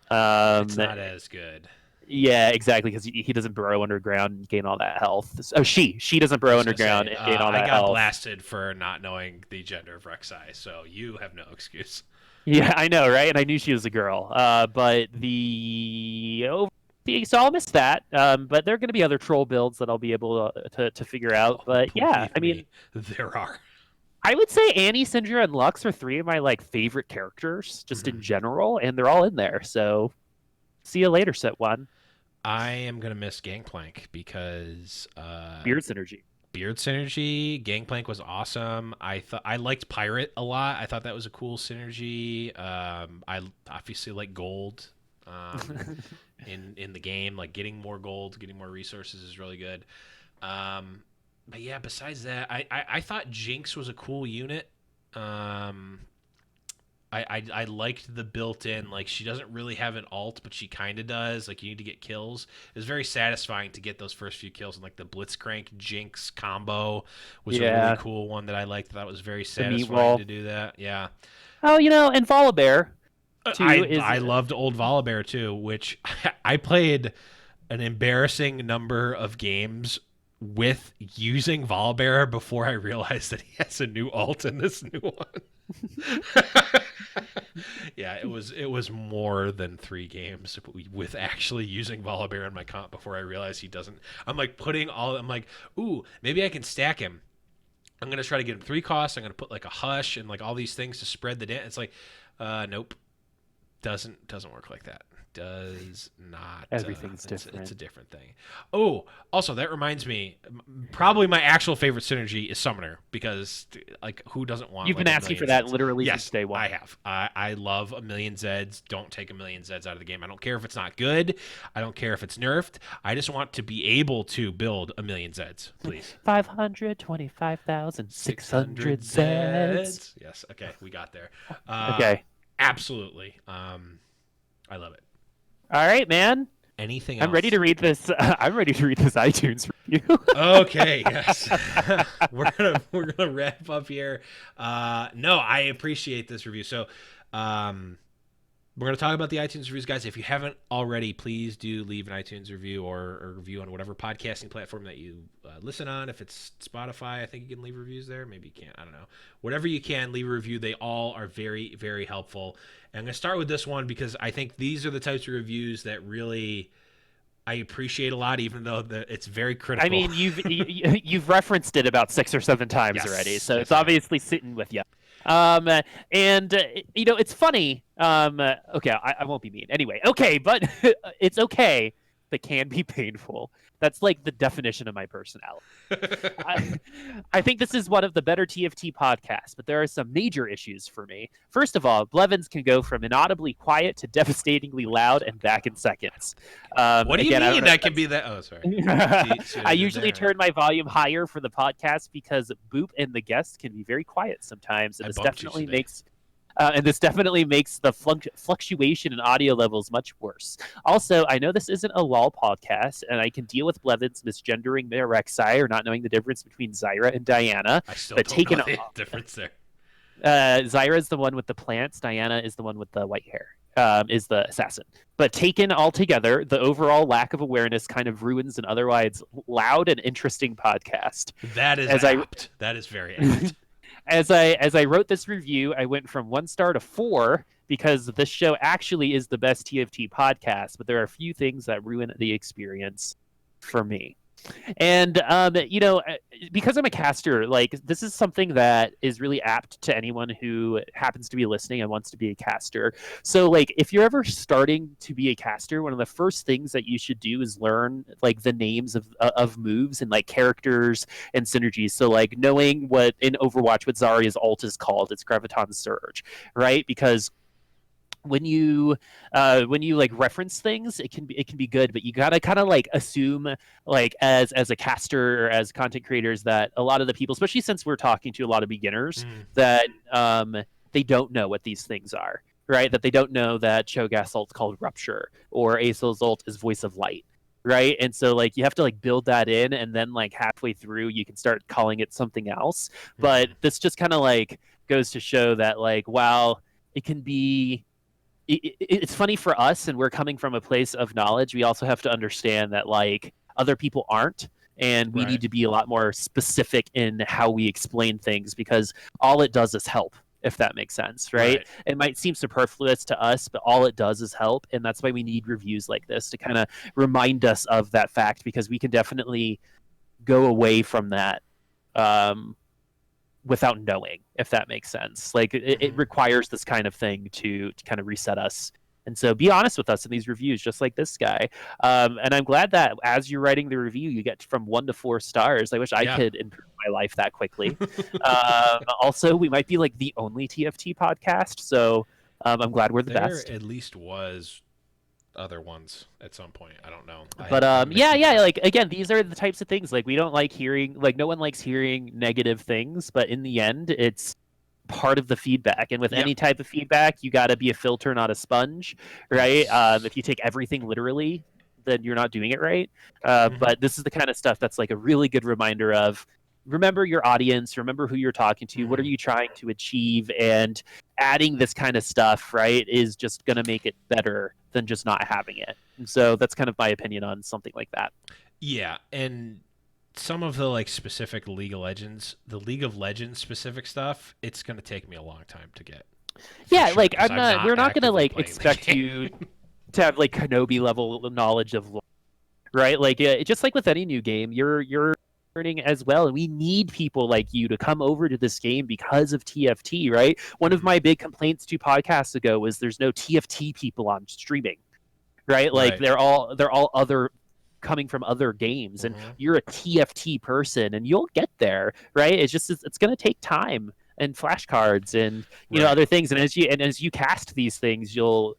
It's um not as good. yeah, exactly, because he doesn't burrow underground and gain all that health. Oh, she doesn't I burrow was gonna underground say, and gain all I that got health. blasted for not knowing the gender of Rek'Sai, so you have no excuse. Yeah, I know, right? And I knew she was a girl. But so I'll miss that. But there are going to be other troll builds that I'll be able to figure out. Oh, But yeah, believe I me, mean, there are. I would say Annie, Syndra, and Lux are 3 of my like favorite characters just in Mhm. general, and they're all in there. So see you later, set one. I am gonna miss Gangplank because Beard synergy. Beard synergy. Gangplank was awesome. I liked Pirate a lot. I thought that was a cool synergy. I obviously like gold. In the game, like getting more gold, getting more resources is really good. Um, but yeah, besides that, I thought Jinx was a cool unit. Um, I liked the built-in, like she doesn't really have an alt, but she kind of does. Like you need to get kills. It was very satisfying to get those first few kills, and like the Blitzcrank Jinx combo was a really Yeah, cool one that I liked. That was very the meat satisfying to wall. do that. Yeah. Oh, and Volibear too is I loved old Volibear too, which I played an embarrassing number of games with using Volibear before I realized that he has a new alt in this new one. Yeah, it was more than 3 games with actually using Volibear in my comp before I realized he doesn't. I'm like, ooh, maybe I can stack him. I'm gonna try to get him 3 costs. I'm gonna put like a hush and like all these things to spread the damage. It's like, nope, doesn't work like that. does not. Everything's different. It's a different thing. Oh, also that reminds me, probably my actual favorite synergy is Summoner, because like who doesn't want? You've like, been a asking million for that Zeds? literally Yes, since day one. I have. I love a million Zeds. Don't take a million Zeds out of the game. I don't care if it's not good. I don't care if it's nerfed. I just want to be able to build a million Zeds, please. 525,600 Zeds. Yes. Okay, we got there. Okay. Absolutely. I love it. All right, man. Anything else? I'm ready to read this. I'm ready to read this iTunes review. Okay, yes. we're gonna wrap up here. No, I appreciate this review. So we're gonna talk about the iTunes reviews, guys. If you haven't already, please do leave an iTunes review or a review on whatever podcasting platform that you listen on. If it's Spotify, I think you can leave reviews there. Maybe you can't. I don't know. Whatever you can, leave a review. They all are very, very helpful. And I'm gonna start with this one because I think these are the types of reviews that really I appreciate a lot, even though it's very critical. I mean, you've referenced it about 6 or 7 times already, so it's obviously sitting with you. It's funny. Okay, I won't be mean. Anyway, okay, but it's okay, but can be painful. That's like the definition of my personality. I think this is one of the better TFT podcasts, but there are some major issues for me. First of all, Blevins can go from inaudibly quiet to devastatingly loud and back in seconds. What do you mean that can be that? Oh, sorry. I usually turn my volume higher for the podcast because Boop and the guests can be very quiet sometimes, and this definitely makes the fluctuation in audio levels much worse. Also, I know this isn't a LOL podcast, and I can deal with Blevins misgendering Mirexai or not knowing the difference between Zyra and Diana. I still don't know the difference there. Zyra is the one with the plants. Diana is the one with the white hair. Is the assassin. But taken all together, the overall lack of awareness kind of ruins an otherwise loud and interesting podcast. That is apt. That is very apt. As I wrote this review, I went from 1 star to 4 because this show actually is the best TFT podcast, but there are a few things that ruin the experience for me. And because I'm a caster, like this is something that is really apt to anyone who happens to be listening and wants to be a caster. So like if you're ever starting to be a caster, one of the first things that you should do is learn like the names of moves and like characters and synergies. So like knowing what in Overwatch what Zarya's ult is called, it's Graviton Surge, right? Because when you like reference things, it can be good, but you gotta kind of like assume like as a caster or as content creators that a lot of the people, especially since we're talking to a lot of beginners, that they don't know what these things are, right? That they don't know that Cho'Gath's ult's called Rupture or Acel's ult is Voice of Light, right? And so like you have to like build that in, and then like halfway through you can start calling it something else. But this just kind of like goes to show that like while it can be it's funny for us and we're coming from a place of knowledge, we also have to understand that like other people aren't, and we need to be a lot more specific in how we explain things, because all it does is help, if that makes sense, right? It might seem superfluous to us, but all it does is help, and that's why we need reviews like this to kind of remind us of that fact, because we can definitely go away from that without knowing, if that makes sense. Like it requires this kind of thing to kind of reset us. And so be honest with us in these reviews, just like this guy. And I'm glad that as you're writing the review, you get from 1 to 4 stars. I wish I could improve my life that quickly. Also, we might be like the only TFT podcast. So I'm glad we're the best. There at least was other ones at some point. I don't know. But like again, these are the types of things like we don't like hearing, like no one likes hearing negative things, but in the end it's part of the feedback. And with any type of feedback, you got to be a filter, not a sponge, right? If you take everything literally, then you're not doing it right. But this is the kind of stuff that's like a really good reminder of, remember your audience, remember who you're talking to, what are you trying to achieve, and adding this kind of stuff, right, is just going to make it better than just not having it. And so that's kind of my opinion on something like that. Yeah, and some of the like specific League of Legends, the League of Legends specific stuff, it's going to take me a long time to get. Yeah, sure, like we're not going to like expect you to have like Kenobi level knowledge of, right? Like just like with any new game, you're learning as well, and we need people like you to come over to this game because of TFT, right? One of my big complaints 2 podcasts ago was there's no TFT people on streaming, right? Like Right. they're all other coming from other games, and Hmm. you're a TFT person, and you'll get there, right? It's going to take time and flashcards and Right. other things, and as you cast these things, you'll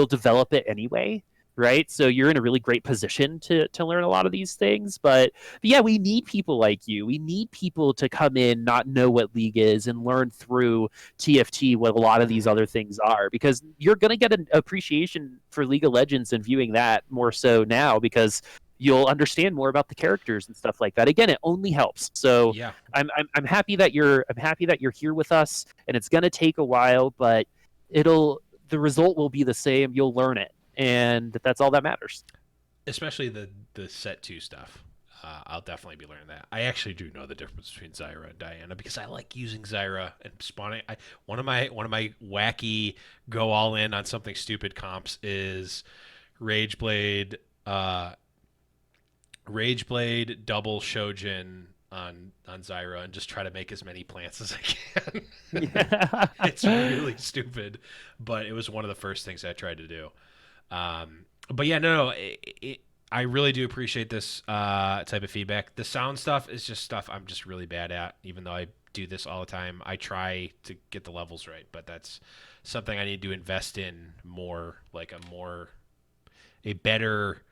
develop it anyway. Right, so you're in a really great position to learn a lot of these things, but yeah, we need people like you. We need people to come in, not know what League is, and learn through TFT what a lot of these Hmm. other things are, because you're going to get an appreciation for League of Legends and viewing that more so now, because you'll understand more about the characters and stuff like that. Again, it only helps. So Yeah. I'm happy that you're here with us, and it's going to take a while, but it'll the result will be the same. You'll learn it, and that's all that matters. Especially the set two stuff. I'll definitely be learning that. I actually do know the difference between Zyra and Diana because I like using Zyra and spawning. One of my wacky go all in on something stupid comps is Rageblade, Rageblade double Shojin on Zyra and just try to make as many plants as I can. Yeah. It's really stupid, but it was one of the first things I tried to do. But yeah, no, I really do appreciate this type of feedback. The sound stuff is just stuff I'm just really bad at, even though I do this all the time. I try to get the levels right, but that's something I need to invest in more, like a better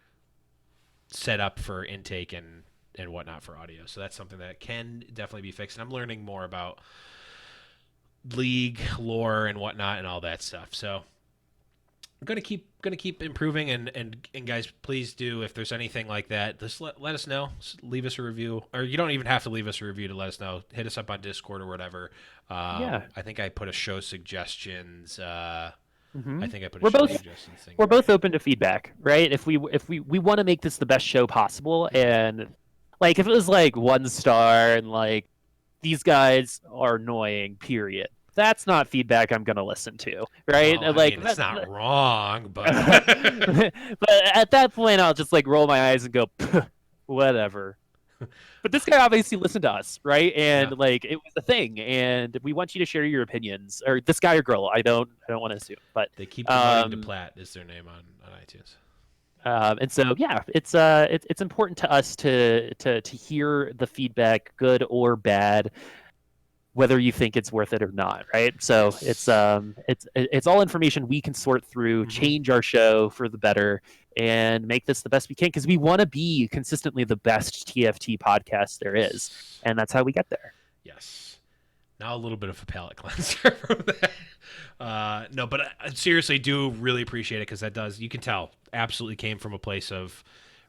setup for intake and whatnot for audio. So that's something that can definitely be fixed. And I'm learning more about League lore and whatnot and all that stuff. So I'm gonna keep improving and guys, please do, if there's anything like that, just let us know. Just leave us a review, or you don't even have to leave us a review to let us know. Hit us up on Discord or whatever. Yeah. I think I put a show suggestions. Hmm. I think I put a We're show both suggestions thing we're there. both open to feedback, right? If we want to make this the best show possible, and like if it was like 1 star and like these guys are annoying, period. That's not feedback I'm gonna listen to, right? Well, I Like mean, it's that, not wrong, but but at that point, I'll just like roll my eyes and go, whatever. But this guy obviously listened to us, right? yeah, And like it was a thing, and we want you to share your opinions, or this guy or girl. I don't want to assume, but they keep promoting um, DePlatt is their name on iTunes. and so yeah, it's important to us to hear the feedback, good or bad, whether you think it's worth it or not, right? So it's Yes. um it's it's all information we can sort through, Hmm. change our show for the better, and make this the best we can, because we want to be consistently the best TFT podcast there is, Yes. and that's how we get there. Yes. Now a little bit of a palate cleanser from that. No, but I seriously do really appreciate it because that does, you can tell, absolutely came from a place of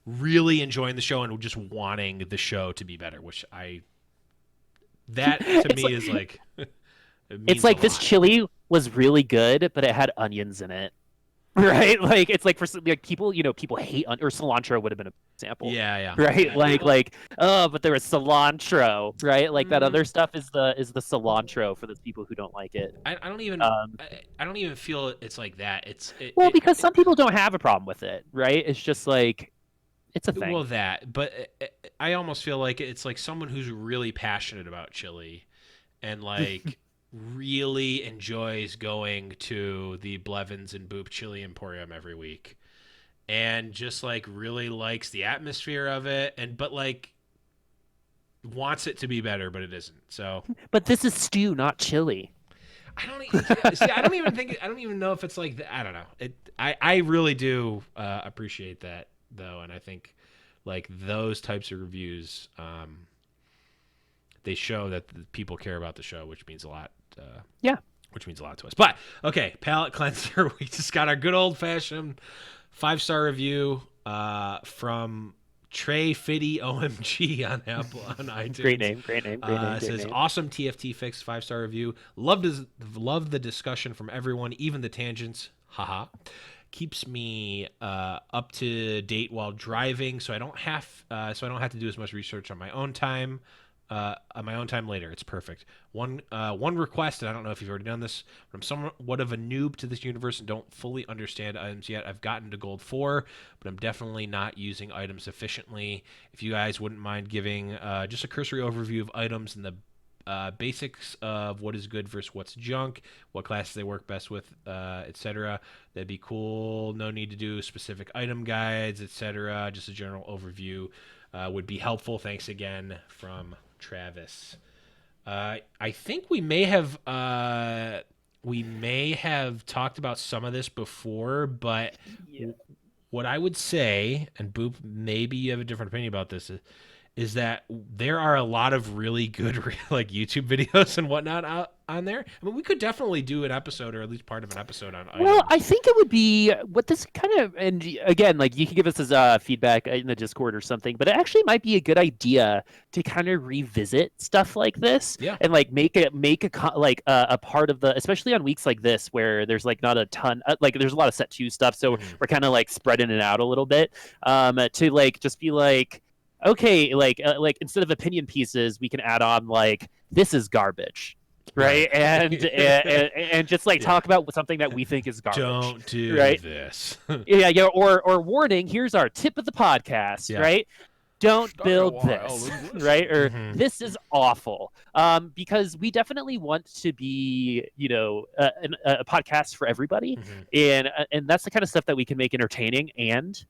really enjoying the show and just wanting the show to be better, which that to it's me like is like, it it's means a like this lot. chili was really good, but it had onions in it. Right, like it's like like people, people hate or cilantro would have been an example, Yeah, yeah. right? Like oh, but there was cilantro, right? Like that Mm, other stuff is the cilantro for the people who don't like it. I don't even, Um, I don't even feel it's like that. It's, well, because some people don't have a problem with it, right? It's just like it's a thing. well, that, but I almost feel like it's like someone who's really passionate about chili and like really enjoys going to the Blevins and Boop Chili Emporium every week and just like really likes the atmosphere of it and but like wants it to be better but it isn't. So But this is stew, not chili. I don't see. I don't even think. I don't even know if it's like. I don't know. I really do appreciate that though, and I think like those types of reviews, they show that the people care about the show, which means a lot. Yeah, Which means a lot to us. But okay, palate cleanser. We just got our good old fashioned 5-star review from Trey Fitty OMG on Apple on great iTunes. name, great name, great name, It great says name. awesome TFT fix 5-star review. Love the discussion from everyone, even the tangents. Haha. Keeps me up to date while driving, so I don't have to do as much research on my own time. On my own time later, it's perfect. One request, and I don't know if you've already done this, but I'm somewhat of a noob to this universe and don't fully understand items yet. I've gotten to gold 4, but I'm definitely not using items efficiently. If you guys wouldn't mind giving just a cursory overview of items and the basics of what is good versus what's junk, what classes they work best with, etc. That'd be cool. No need to do specific item guides, etc. Just a general overview would be helpful. Thanks again from Travis. I think we may have talked about some of this before, but what I would say, and Boop, maybe you have a different opinion about this, is that there are a lot of really good like YouTube videos and whatnot out on there. I mean, we could definitely do an episode, or at least part of an episode on items. Well, I think it would be what this kind of, and again, like you can give us as feedback in the Discord or something, but it actually might be a good idea to kind of revisit stuff like this, and like make a part of the, especially on weeks like this where there's like not a ton, like there's a lot of set 2 stuff, so we're kind of like spreading it out a little bit, to like just be like, okay, like instead of opinion pieces, we can add on like this is garbage. Right, and just like talk about something that we think is garbage. Don't do this. Or warning. Here's our tip of the podcast. Right, don't build this. Right, or this is awful. Because we definitely want to be, a podcast for everybody, and that's the kind of stuff that we can make entertaining and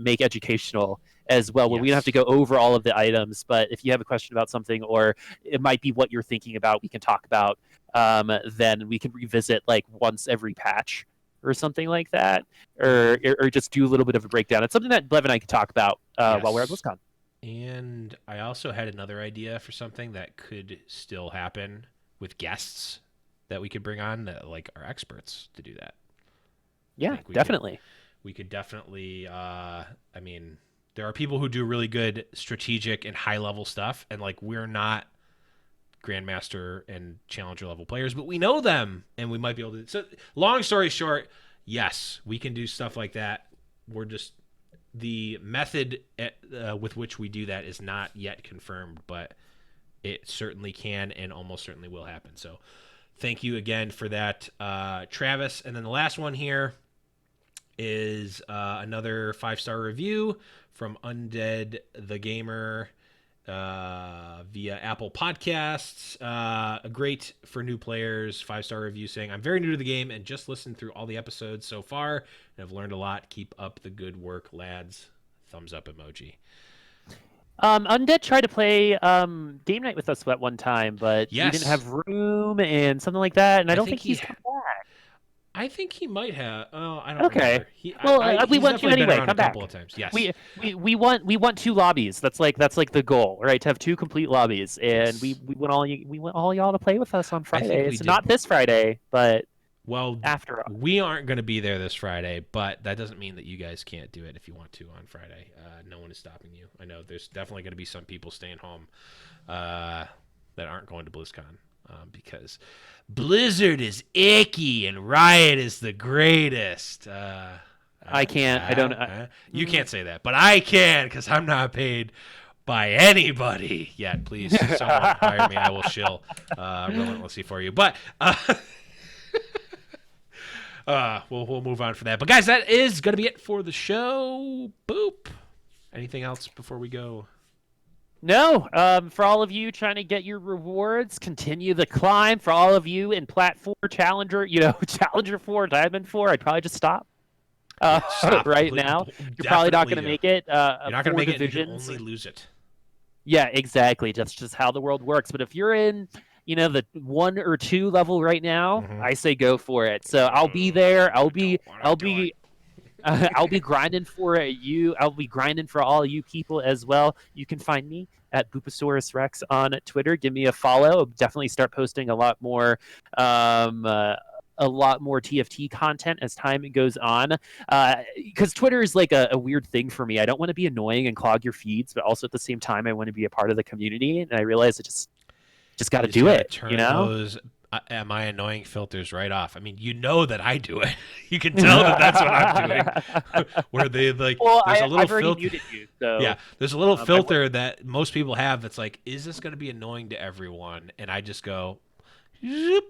make educational as well, where we don't have to go over all of the items, but if you have a question about something, or it might be what you're thinking about, we can talk about, then we can revisit like once every patch or something like that, or just do a little bit of a breakdown. It's something that Blev and I could talk about while we're at BlizzCon. And I also had another idea for something that could still happen with guests that we could bring on, that like are experts to do that. Yeah, definitely. We could definitely, I mean, there are people who do really good strategic and high-level stuff, and, like, we're not Grandmaster and Challenger level players, but we know them, and we might be able to. So, long story short, yes, we can do stuff like that. We're just, the method with which we do that is not yet confirmed, but it certainly can and almost certainly will happen. So, thank you again for that, Travis. And then the last one here is another 5-star review from Undead the Gamer via Apple Podcasts. Great for new players. 5-star review saying, I'm very new to the game and just listened through all the episodes so far and have learned a lot. Keep up the good work, lads. Thumbs up emoji. Undead tried to play game night with us at one time, but we didn't have room and something like that, and I don't think he's come back. I think he might have. Oh, I don't remember. We want you anyway. Come back. Couple of times. Yes. We want 2 lobbies. That's like the goal, right? To have 2 complete lobbies, and we want all y'all to play with us on Friday. It's not this Friday, but after all. We aren't going to be there this Friday, but that doesn't mean that you guys can't do it if you want to on Friday. No one is stopping you. I know there's definitely going to be some people staying home that aren't going to BlizzCon. Because Blizzard is icky and Riot is the greatest. I can't. I don't. You can't say that, but I can because I'm not paid by anybody yet. Please, someone hire me. I will shill relentlessly for you. But we'll move on from that. But guys, that is going to be it for the show. Boop. Anything else before we go? No, for all of you trying to get your rewards, continue the climb. For all of you in Plat 4, Challenger, Challenger 4, Diamond 4, I'd probably just stop. Right now. You're probably not going to make it. You're not going to make it. You can only lose it. Yeah, exactly. That's just how the world works. But if you're in, the 1 or 2 level right now, I say go for it. So I'll be there. I'll be grinding for you. I'll be grinding for all you people as well. You can find me at Booposaurus Rex on Twitter. Give me a follow. I'll definitely start posting a lot more TFT content as time goes on. Because Twitter is like a weird thing for me. I don't want to be annoying and clog your feeds, but also at the same time, I want to be a part of the community. And I realize I just got to do it. Turn those am I annoying filters right off. I mean, you know that I do it. You can tell that that's what I'm doing. Where they like, there's a little filter. Muted you, so, yeah, there's a little filter that most people have that's like, is this going to be annoying to everyone? And I just go,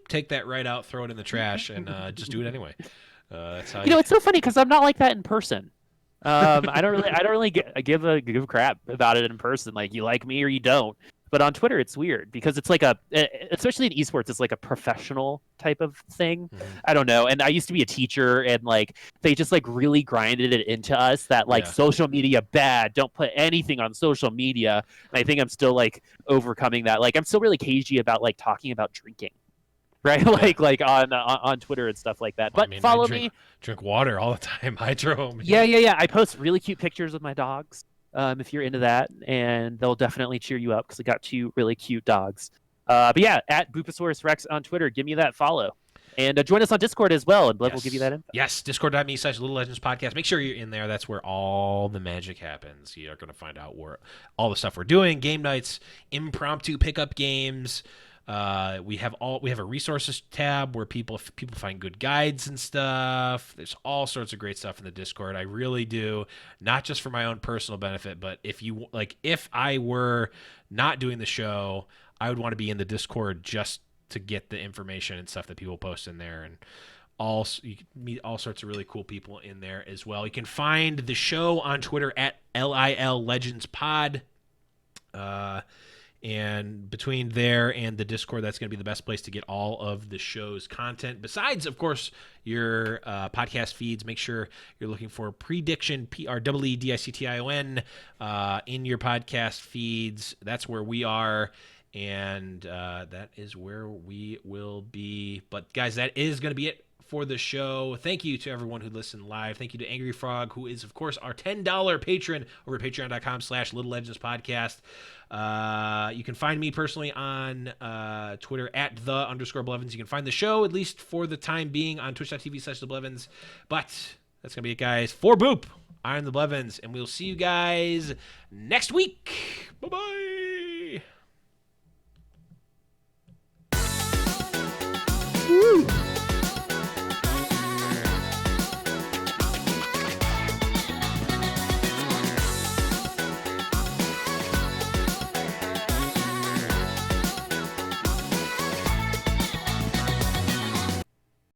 take that right out, throw it in the trash, and just do it anyway. That's how it's so funny because I'm not like that in person. I don't really give a crap about it in person. Like, you like me or you don't. But on Twitter, it's weird because it's like especially in esports, it's like a professional type of thing. Mhm. I don't know. And I used to be a teacher, and like they just like really grinded it into us that like Yeah. social media bad. Don't put anything on social media. And I think I'm still like overcoming that. Like I'm still really cagey about like talking about drinking, right? Yeah. like on Twitter and stuff like that. Well, I But mean, I follow drink me. drink water all the time. Hydro. Man. Yeah. I post really cute pictures of my dogs. If you're into that, and they'll definitely cheer you up because I got 2 really cute dogs. But yeah, at Booposaurus Rex on Twitter, give me that follow, and join us on Discord as well, and Blev will give you that info. Yes, discord.me/Little Legends Podcast. Make sure you're in there. That's where all the magic happens. You're going to find out where all the stuff we're doing, game nights, impromptu pickup games. We have a resources tab where people find good guides and stuff. There's all sorts of great stuff in the Discord. I really do, not just for my own personal benefit, but if I were not doing the show, I would want to be in the Discord just to get the information and stuff that people post in there, and you can meet all sorts of really cool people in there as well. You can find the show on Twitter at LIL Legends Pod. And between there and the Discord, that's going to be the best place to get all of the show's content. Besides, of course, your podcast feeds. Make sure you're looking for Prediction, PREEDICTION, in your podcast feeds. That's where we are. And that is where we will be. But, guys, that is going to be it for the show. Thank you to everyone who listened live. Thank you to Angry Frog, who is, of course, our $10 patron over at patreon.com/Little Legends Podcast. You can find me personally on Twitter at @the_Blevins. You can find the show, at least for the time being, on twitch.tv/theblevins. But that's going to be it, guys. For Boop, I'm the Blevins, and we'll see you guys next week. Bye-bye.